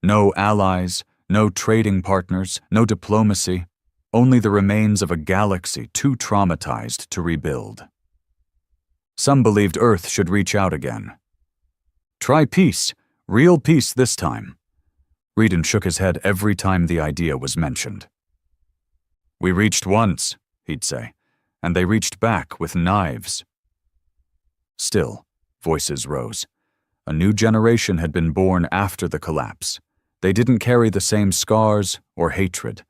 No allies, no trading partners, no diplomacy, only the remains of a galaxy too traumatized to rebuild. Some believed Earth should reach out again. Try peace, real peace this time. Reedon shook his head every time the idea was mentioned. "We reached once," he'd say, "and they reached back with knives." Still, voices rose. A new generation had been born after the collapse. They didn't carry the same scars or hatred.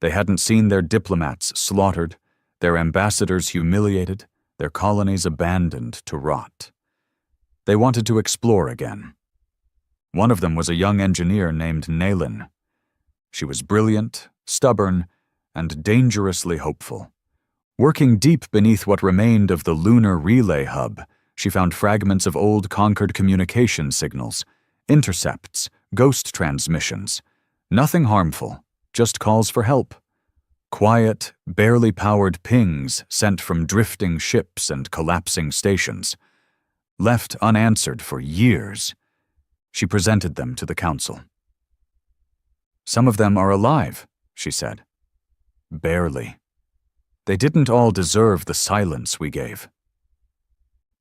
They hadn't seen their diplomats slaughtered, their ambassadors humiliated, their colonies abandoned to rot. They wanted to explore again. One of them was a young engineer named Naylan. She was brilliant, stubborn, and dangerously hopeful. Working deep beneath what remained of the lunar relay hub, she found fragments of old conquered communication signals, intercepts, ghost transmissions. Nothing harmful, just calls for help. Quiet, barely powered pings sent from drifting ships and collapsing stations. Left unanswered for years. She presented them to the council. "Some of them are alive," she said. "Barely. They didn't all deserve the silence we gave."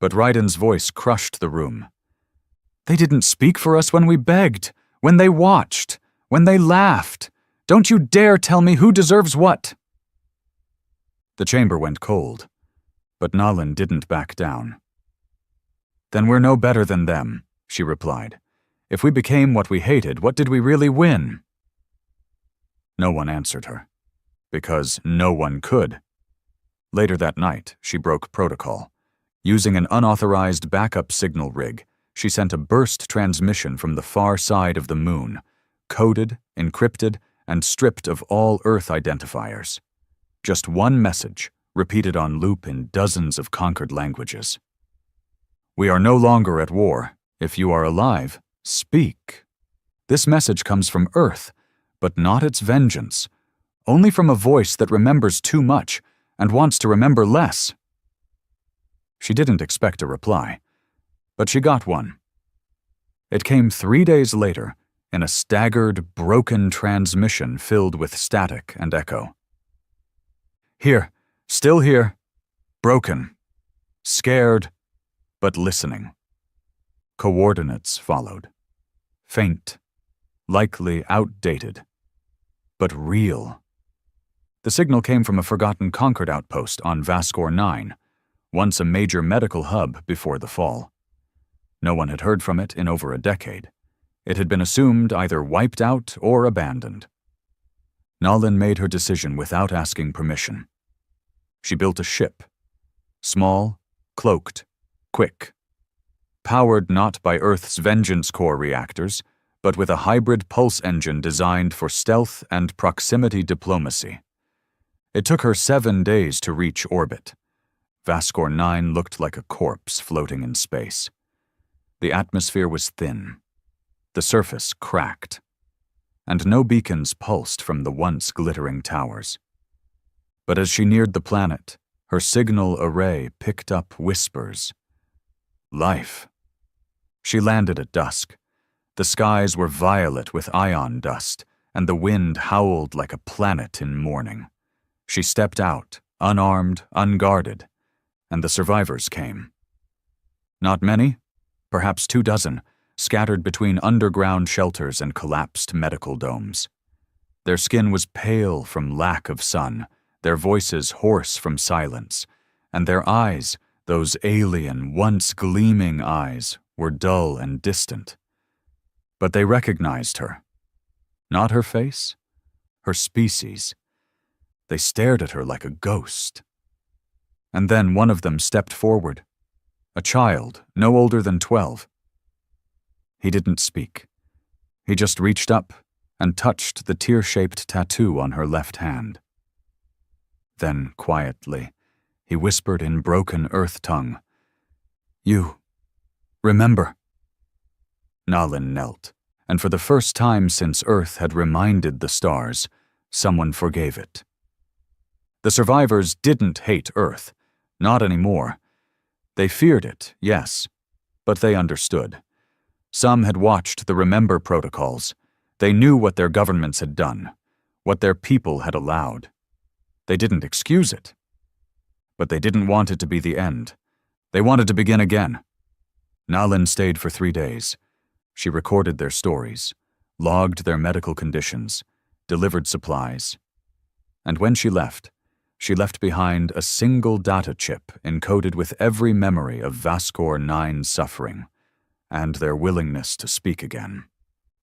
But Reedon's voice crushed the room. "They didn't speak for us when we begged, when they watched, when they laughed. Don't you dare tell me who deserves what." The chamber went cold, but Naylan didn't back down. "Then we're no better than them," she replied. "If we became what we hated, what did we really win?" No one answered her, because no one could. Later that night, she broke protocol. Using an unauthorized backup signal rig, she sent a burst transmission from the far side of the moon, coded, encrypted, and stripped of all Earth identifiers. Just one message, repeated on loop in dozens of conquered languages. "We are no longer at war. If you are alive, speak." This message comes from Earth, but not its vengeance, only from a voice that remembers too much and wants to remember less. She didn't expect a reply, but she got one. It came 3 days later in a staggered, broken transmission filled with static and echo. Here, still here, broken, scared, but listening. Coordinates followed. Faint, likely outdated, but real. The signal came from a forgotten Concord outpost on Vascor 9, once a major medical hub before the fall. No one had heard from it in over a decade. It had been assumed either wiped out or abandoned. Nalin made her decision without asking permission. She built a ship. Small, cloaked, quick. Powered not by Earth's Vengeance Core reactors, but with a hybrid pulse engine designed for stealth and proximity diplomacy. It took her 7 days to reach orbit. Vascor 9 looked like a corpse floating in space. The atmosphere was thin. The surface cracked. And no beacons pulsed from the once glittering towers. But as she neared the planet, her signal array picked up whispers. Life. She landed at dusk. The skies were violet with ion dust, and the wind howled like a planet in mourning. She stepped out, unarmed, unguarded, and the survivors came. Not many, perhaps 24, scattered between underground shelters and collapsed medical domes. Their skin was pale from lack of sun, their voices hoarse from silence, and their eyes, those alien, once gleaming eyes, were dull and distant. But they recognized her. Not her face, her species. They stared at her like a ghost. And then one of them stepped forward. A child, no older than 12. He didn't speak. He just reached up and touched the tear-shaped tattoo on her left hand. Then, quietly, he whispered in broken earth tongue, "You, remember." Nalin knelt, and for the first time since Earth had reminded the stars, someone forgave it. The survivors didn't hate Earth, not anymore. They feared it, yes, but they understood. Some had watched the Remember protocols. They knew what their governments had done, what their people had allowed. They didn't excuse it. But they didn't want it to be the end. They wanted to begin again. Nalin stayed for 3 days. She recorded their stories, logged their medical conditions, delivered supplies. And when she left behind a single data chip encoded with every memory of Vascor 9's suffering, and their willingness to speak again.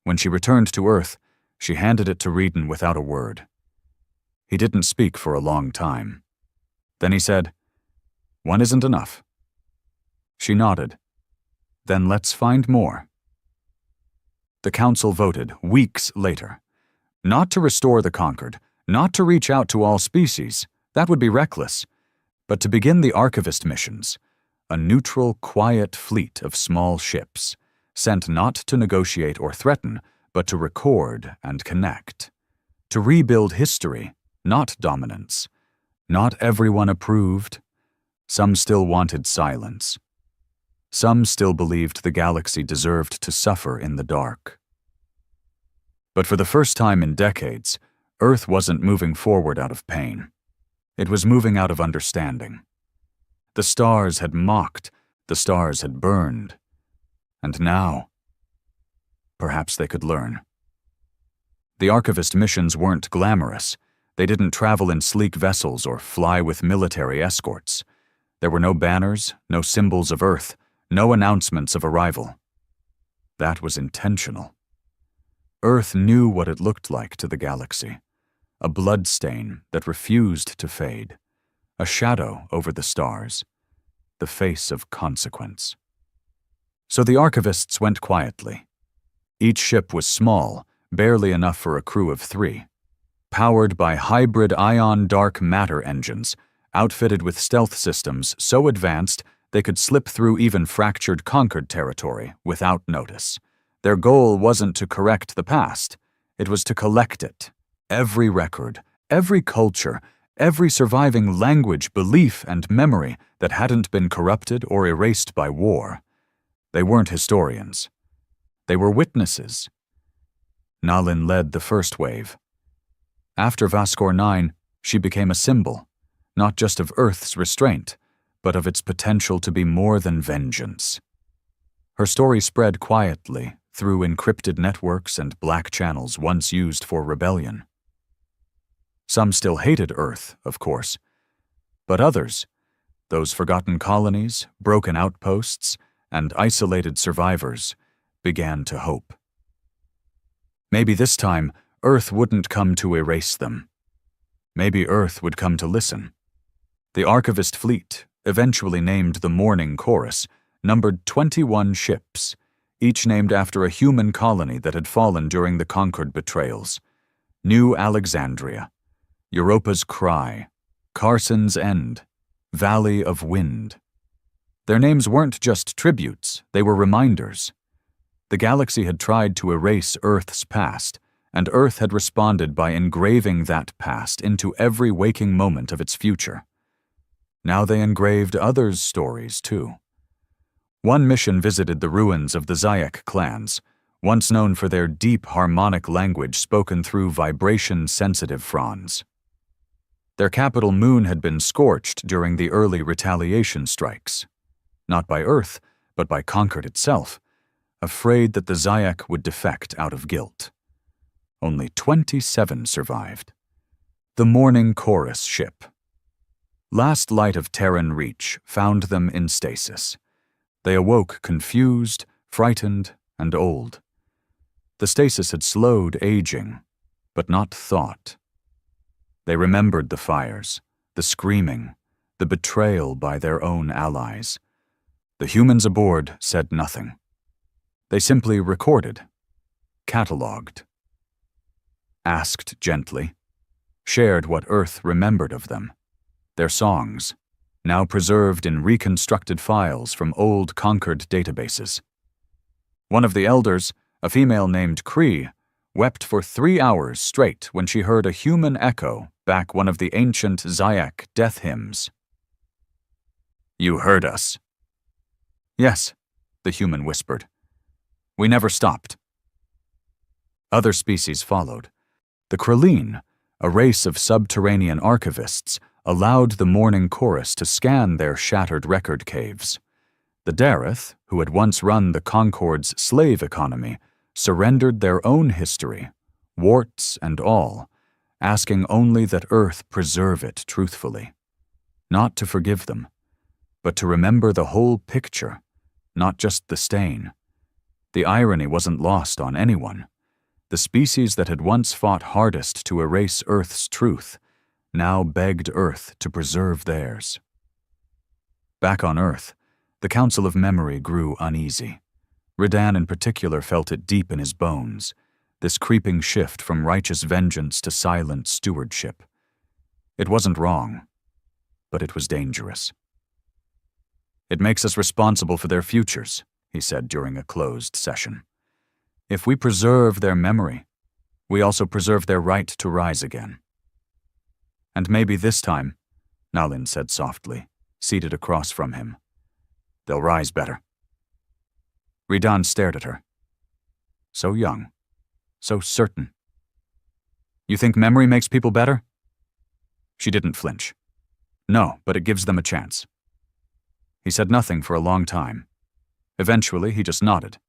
When she returned to Earth, she handed it to Reedon without a word. He didn't speak for a long time. Then he said, "One isn't enough." She nodded. "Then let's find more." The council voted, weeks later, not to restore the conquered, not to reach out to all species, that would be reckless, but to begin the archivist missions, a neutral, quiet fleet of small ships, sent not to negotiate or threaten, but to record and connect, to rebuild history, not dominance. Not everyone approved. Some still wanted silence. Some still believed the galaxy deserved to suffer in the dark. But for the first time in decades, Earth wasn't moving forward out of pain. It was moving out of understanding. The stars had mocked, the stars had burned. And now, perhaps they could learn. The archivist missions weren't glamorous. They didn't travel in sleek vessels or fly with military escorts. There were no banners, no symbols of Earth, no announcements of arrival. That was intentional. Earth knew what it looked like to the galaxy. A bloodstain that refused to fade. A shadow over the stars. The face of consequence. So the archivists went quietly. Each ship was small, barely enough for a crew of 3. Powered by hybrid ion dark matter engines, outfitted with stealth systems so advanced they could slip through even fractured conquered territory without notice. Their goal wasn't to correct the past, it was to collect it. Every record, every culture, every surviving language, belief, and memory that hadn't been corrupted or erased by war. They weren't historians. They were witnesses. Nalin led the first wave. After Vascor 9, she became a symbol, not just of Earth's restraint, but of its potential to be more than vengeance. Her story spread quietly through encrypted networks and black channels once used for rebellion. Some still hated Earth, of course, but others, those forgotten colonies, broken outposts, and isolated survivors, began to hope. Maybe this time, Earth wouldn't come to erase them. Maybe Earth would come to listen. The Archivist fleet, eventually named the Morning Chorus, numbered 21 ships, each named after a human colony that had fallen during the Concord betrayals. New Alexandria, Europa's Cry, Carson's End, Valley of Wind. Their names weren't just tributes, they were reminders. The galaxy had tried to erase Earth's past, and Earth had responded by engraving that past into every waking moment of its future. Now they engraved others' stories, too. One mission visited the ruins of the Zayak clans, once known for their deep harmonic language spoken through vibration-sensitive fronds. Their capital Moon had been scorched during the early retaliation strikes, not by Earth, but by Concord itself, afraid that the Zayak would defect out of guilt. Only 27 survived. The Morning Chorus ship. Last light of Terran reach found them in stasis. They awoke confused, frightened, and old. The stasis had slowed aging, but not thought. They remembered the fires, the screaming, the betrayal by their own allies. The humans aboard said nothing. They simply recorded, catalogued, asked gently, shared what Earth remembered of them, their songs, now preserved in reconstructed files from old Concord databases. One of the elders, a female named Cree, wept for 3 hours straight when she heard a human echo back one of the ancient Zayak death hymns. "You heard us." "Yes," the human whispered. "We never stopped." Other species followed. The Krillin, a race of subterranean archivists, allowed the Morning Chorus to scan their shattered record caves. The Dareth, who had once run the Concord's slave economy, surrendered their own history, warts and all, asking only that Earth preserve it truthfully. Not to forgive them, but to remember the whole picture, not just the stain. The irony wasn't lost on anyone. The species that had once fought hardest to erase Earth's truth now begged Earth to preserve theirs. Back on Earth, the Council of Memory grew uneasy. Redan in particular felt it deep in his bones, this creeping shift from righteous vengeance to silent stewardship. It wasn't wrong, but it was dangerous. "It makes us responsible for their futures," he said during a closed session. "If we preserve their memory, we also preserve their right to rise again." "And maybe this time," Nalin said softly, seated across from him, "they'll rise better." Redan stared at her. So young, so certain. "You think memory makes people better?" She didn't flinch. "No, but it gives them a chance." He said nothing for a long time. Eventually, he just nodded.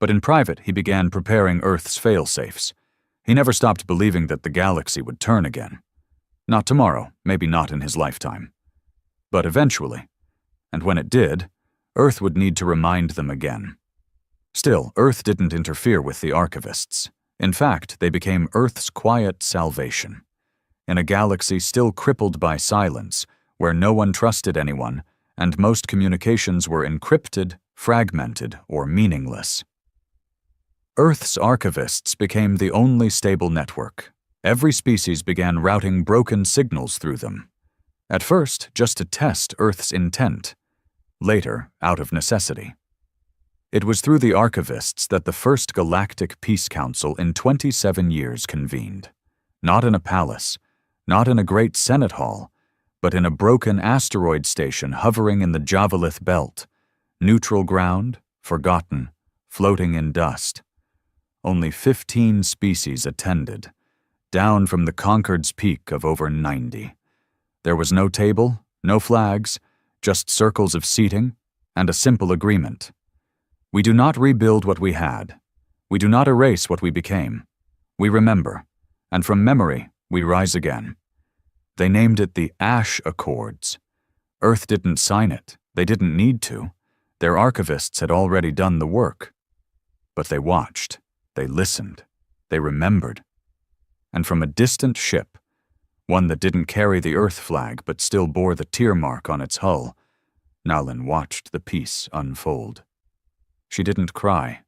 But in private, he began preparing Earth's fail-safes. He never stopped believing that the galaxy would turn again. Not tomorrow, maybe not in his lifetime. But eventually. And when it did, Earth would need to remind them again. Still, Earth didn't interfere with the archivists. In fact, they became Earth's quiet salvation. In a galaxy still crippled by silence, where no one trusted anyone, and most communications were encrypted, fragmented, or meaningless. Earth's archivists became the only stable network. Every species began routing broken signals through them. At first, just to test Earth's intent. Later, out of necessity. It was through the archivists that the first Galactic Peace Council in 27 years convened. Not in a palace, not in a great Senate hall, but in a broken asteroid station hovering in the Javalith Belt. Neutral ground, forgotten, floating in dust. Only 15 species attended, down from the Concord's peak of over 90. There was no table, no flags, just circles of seating, and a simple agreement. We do not rebuild what we had. We do not erase what we became. We remember, and from memory, we rise again. They named it the Ash Accords. Earth didn't sign it. They didn't need to. Their archivists had already done the work. But they watched. They listened. They remembered. And from a distant ship, one that didn't carry the Earth flag but still bore the tear mark on its hull, Nalin watched the peace unfold. She didn't cry.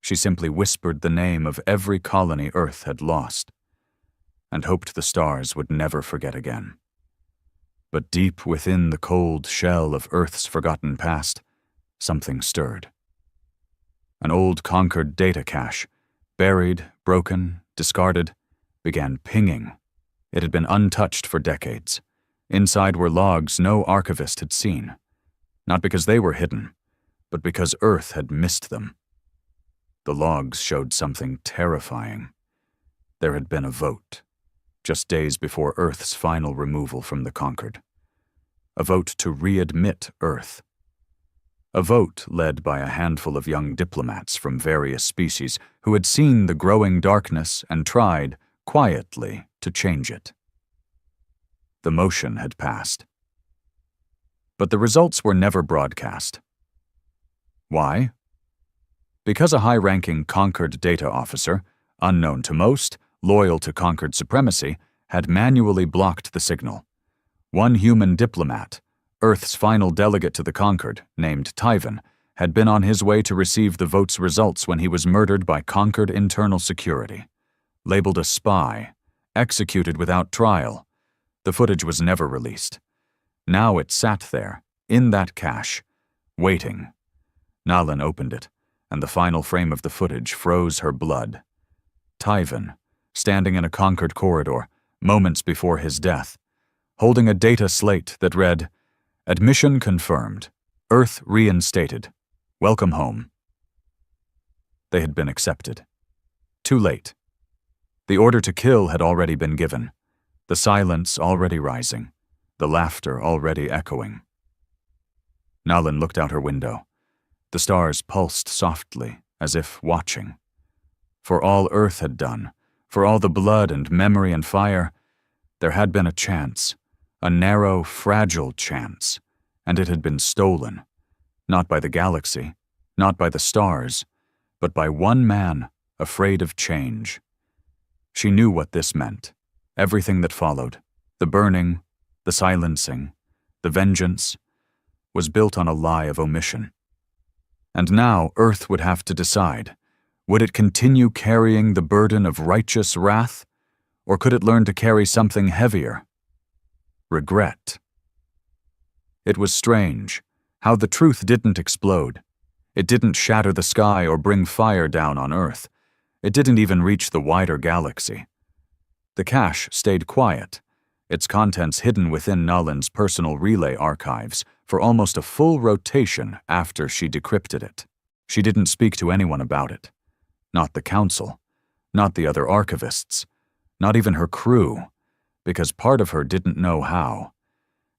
She simply whispered the name of every colony Earth had lost, and hoped the stars would never forget again. But deep within the cold shell of Earth's forgotten past, something stirred. An old conquered data cache, buried, broken, discarded, began pinging. It had been untouched for decades. Inside were logs no archivist had seen, not because they were hidden, but because Earth had missed them. The logs showed something terrifying. There had been a vote, just days before Earth's final removal from the conquered. A vote to readmit Earth. A vote led by a handful of young diplomats from various species who had seen the growing darkness and tried, quietly, to change it. The motion had passed. But the results were never broadcast. Why? Because a high-ranking Conquered data officer, unknown to most, loyal to Conquered supremacy, had manually blocked the signal. One human diplomat, Earth's final delegate to the Conquered, named Tyvan, had been on his way to receive the vote's results when he was murdered by Conquered internal security. Labeled a spy, executed without trial. The footage was never released. Now it sat there, in that cache, waiting. Nalin opened it, and the final frame of the footage froze her blood. Tyvan, standing in a Conquered corridor, moments before his death, holding a data slate that read, "Admission confirmed. Earth reinstated. Welcome home." They had been accepted. Too late. The order to kill had already been given, the silence already rising, the laughter already echoing. Nalin looked out her window. The stars pulsed softly, as if watching. For all Earth had done, for all the blood and memory and fire, there had been a chance, a narrow, fragile chance, and it had been stolen, not by the galaxy, not by the stars, but by one man afraid of change. She knew what this meant, everything that followed, the burning, the silencing, the vengeance, was built on a lie of omission. And now Earth would have to decide, would it continue carrying the burden of righteous wrath, or could it learn to carry something heavier? Regret. It was strange, how the truth didn't explode. It didn't shatter the sky or bring fire down on Earth. It didn't even reach the wider galaxy. The cache stayed quiet, its contents hidden within Nalin's personal relay archives for almost a full rotation after she decrypted it. She didn't speak to anyone about it. Not the Council, not the other archivists, not even her crew, because part of her didn't know how.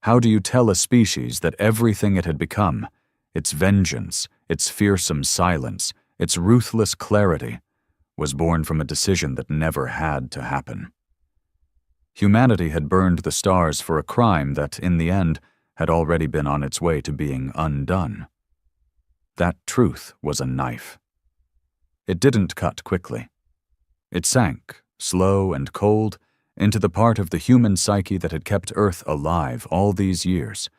How do you tell a species that everything it had become, its vengeance, its fearsome silence, its ruthless clarity, was born from a decision that never had to happen? Humanity had burned the stars for a crime that, in the end, had already been on its way to being undone. That truth was a knife. It didn't cut quickly. It sank, slow and cold, into the part of the human psyche that had kept Earth alive all these years,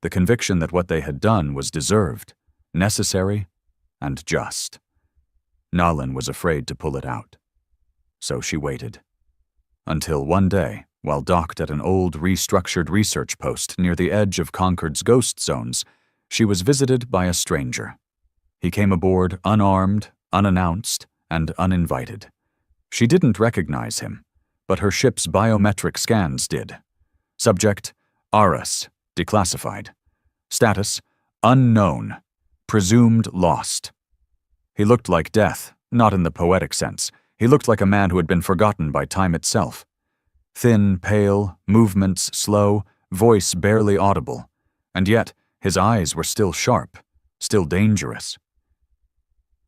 the conviction that what they had done was deserved, necessary, and just. Nalin was afraid to pull it out. So she waited. Until one day, while docked at an old restructured research post near the edge of Concord's ghost zones, she was visited by a stranger. He came aboard unarmed, unannounced, and uninvited. She didn't recognize him, but her ship's biometric scans did. Subject, Aras, declassified. Status, unknown, presumed lost. He looked like death, not in the poetic sense. He looked like a man who had been forgotten by time itself. Thin, pale, movements slow, voice barely audible, and yet his eyes were still sharp, still dangerous.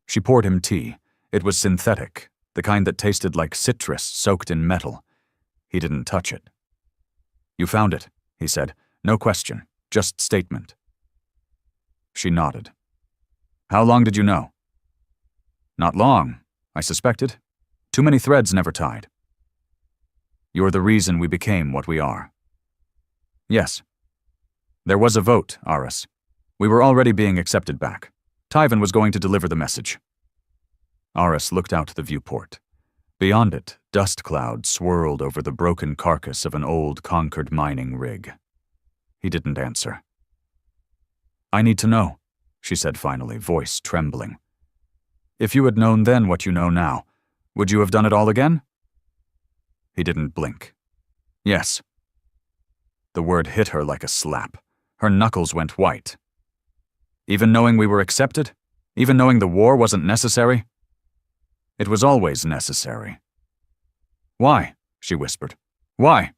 She poured him tea. It was synthetic, the kind that tasted like citrus soaked in metal. He didn't touch it. "You found it," he said. "No question, just statement." She nodded. "How long did you know?" "Not long, I suspected. Too many threads never tied." "You're the reason we became what we are." "Yes. There was a vote, Aris. We were already being accepted back. Tyvan was going to deliver the message." Aris looked out the viewport. Beyond it, dust clouds swirled over the broken carcass of an old conquered mining rig. He didn't answer. "I need to know," she said finally, voice trembling. "If you had known then what you know now, would you have done it all again?" He didn't blink. "Yes." The word hit her like a slap. Her knuckles went white. "Even knowing we were accepted? Even knowing the war wasn't necessary?" "It was always necessary." "Why?" she whispered. "Why?"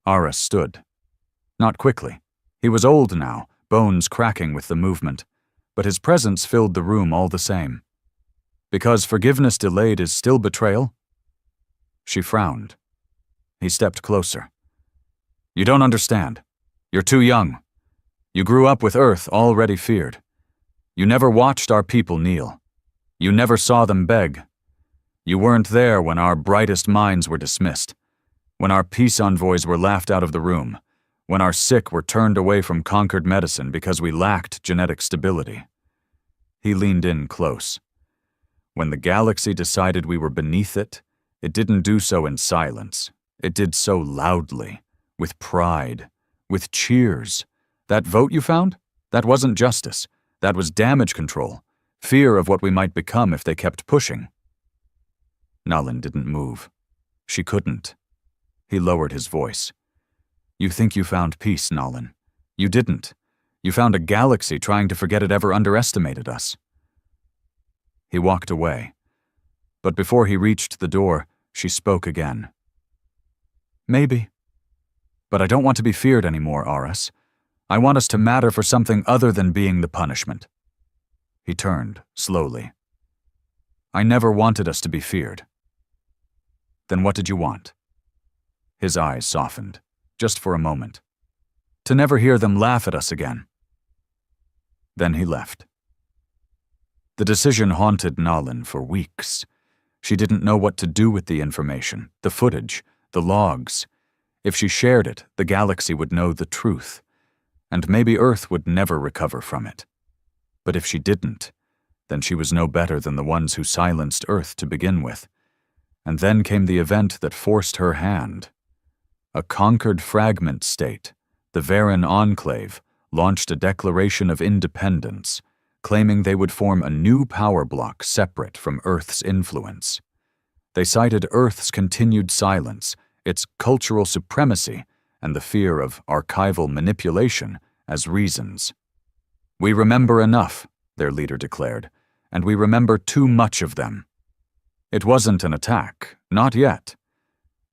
Aris stood. Not quickly. He was old now, bones cracking with the movement, but his presence filled the room all the same. "Because forgiveness delayed is still betrayal?" She frowned. He stepped closer. "You don't understand. You're too young. You grew up with Earth already feared. You never watched our people kneel. You never saw them beg. You weren't there when our brightest minds were dismissed, when our peace envoys were laughed out of the room, when our sick were turned away from conquered medicine because we lacked genetic stability." He leaned in close. "When the galaxy decided we were beneath it, it didn't do so in silence. It did so loudly, with pride, with cheers. That vote you found? That wasn't justice. That was damage control, fear of what we might become if they kept pushing." Nalin didn't move. She couldn't. He lowered his voice. "You think you found peace, Nalin. You didn't. You found a galaxy trying to forget it ever underestimated us." He walked away. But before he reached the door, she spoke again. "Maybe. But I don't want to be feared anymore, Aris. I want us to matter for something other than being the punishment." He turned, slowly. "I never wanted us to be feared." "Then what did you want?" His eyes softened, just for a moment. "To never hear them laugh at us again." Then he left. The decision haunted Nalin for weeks. She didn't know what to do with the information, the footage, the logs. If she shared it, the galaxy would know the truth, and maybe Earth would never recover from it. But if she didn't, then she was no better than the ones who silenced Earth to begin with. And then came the event that forced her hand. A conquered fragment state, the Terran Enclave, launched a declaration of independence, claiming they would form a new power block separate from Earth's influence. They cited Earth's continued silence, its cultural supremacy, and the fear of archival manipulation as reasons. "We remember enough," their leader declared, "and we remember too much of them." It wasn't an attack, not yet,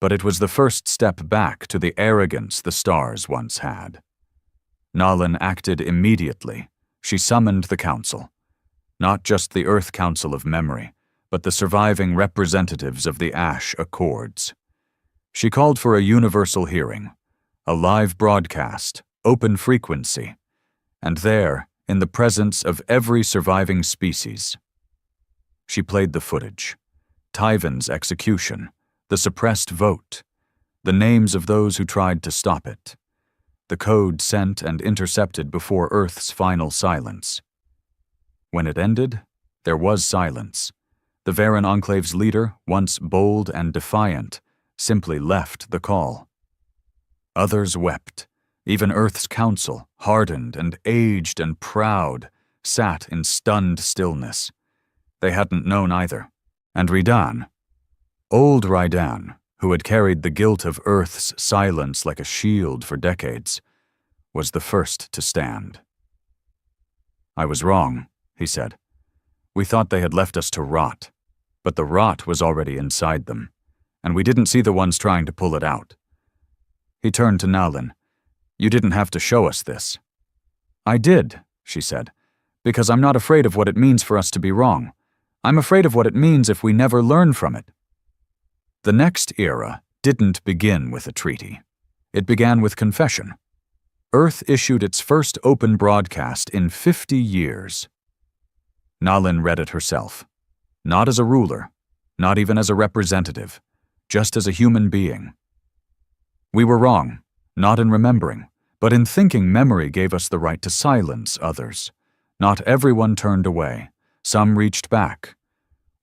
but it was the first step back to the arrogance the stars once had. Nalin acted immediately. She summoned the council. Not just the Earth Council of Memory, but the surviving representatives of the Ash Accords. She called for a universal hearing, a live broadcast, open frequency, and there, in the presence of every surviving species. She played the footage. Tyvan's execution, the suppressed vote, the names of those who tried to stop it, the code sent and intercepted before Earth's final silence. When it ended, there was silence. The Terran Enclave's leader, once bold and defiant, simply left the call. Others wept. Even Earth's council, hardened and aged and proud, sat in stunned stillness. They hadn't known either. And Ridan, old Ridan, who had carried the guilt of Earth's silence like a shield for decades, was the first to stand. "I was wrong," he said. "We thought they had left us to rot, but the rot was already inside them, and we didn't see the ones trying to pull it out. He turned to Nalin. You didn't have to show us this. I did, she said, because I'm not afraid of what it means for us to be wrong. I'm afraid of what it means if we never learn from it. The next era didn't begin with a treaty. It began with confession. Earth issued its first open broadcast in 50 years. Nalin read it herself. Not as a ruler, not even as a representative, just as a human being. We were wrong, not in remembering, but in thinking memory gave us the right to silence others. Not everyone turned away. Some reached back.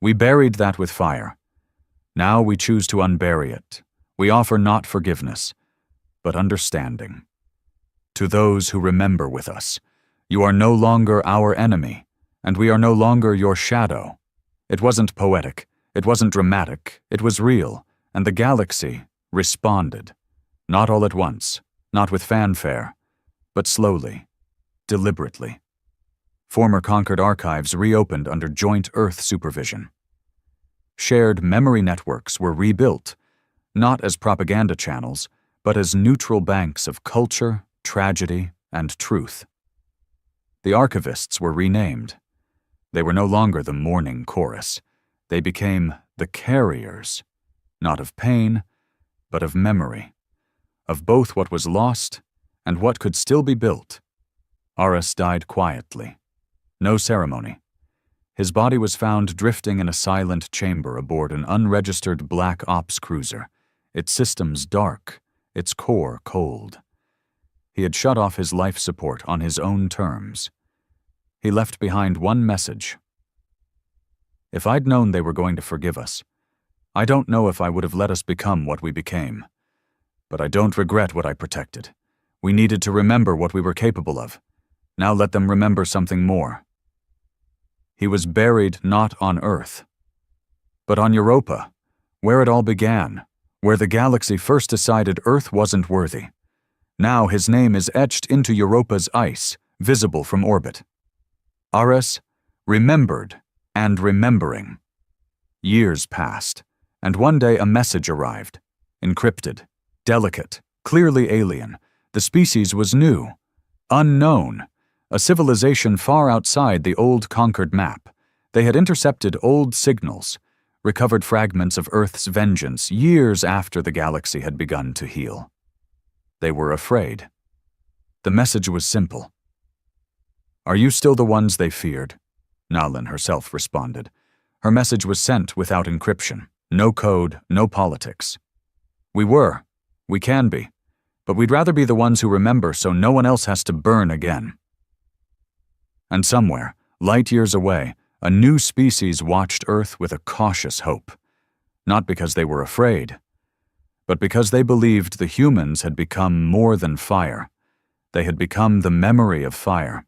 We buried that with fire. Now we choose to unbury it. We offer not forgiveness, but understanding. To those who remember with us, you are no longer our enemy, and we are no longer your shadow. It wasn't poetic, it wasn't dramatic, it was real, and the galaxy responded. Not all at once, not with fanfare, but slowly, deliberately. Former conquered archives reopened under joint Earth supervision. Shared memory networks were rebuilt, not as propaganda channels, but as neutral banks of culture, tragedy, and truth. The archivists were renamed. They were no longer the mourning chorus. They became the carriers, not of pain, but of memory, of both what was lost and what could still be built. Aras died quietly. No ceremony. His body was found drifting in a silent chamber aboard an unregistered Black Ops cruiser, its systems dark, its core cold. He had shut off his life support on his own terms. He left behind one message. If I'd known they were going to forgive us, I don't know if I would have let us become what we became. But I don't regret what I protected. We needed to remember what we were capable of. Now let them remember something more. He was buried not on Earth, but on Europa, where it all began, where the galaxy first decided Earth wasn't worthy. Now his name is etched into Europa's ice, visible from orbit. Aras, remembered and remembering. Years passed, and one day a message arrived, encrypted, delicate, clearly alien. The species was new, unknown, a civilization far outside the old conquered map. They had intercepted old signals, recovered fragments of Earth's vengeance years after the galaxy had begun to heal. They were afraid. The message was simple. Are you still the ones they feared? Nalin herself responded. Her message was sent without encryption. No code, no politics. We were. We can be. But we'd rather be the ones who remember so no one else has to burn again. And somewhere, light years away, a new species watched Earth with a cautious hope. Not because they were afraid, but because they believed the humans had become more than fire. They had become the memory of fire.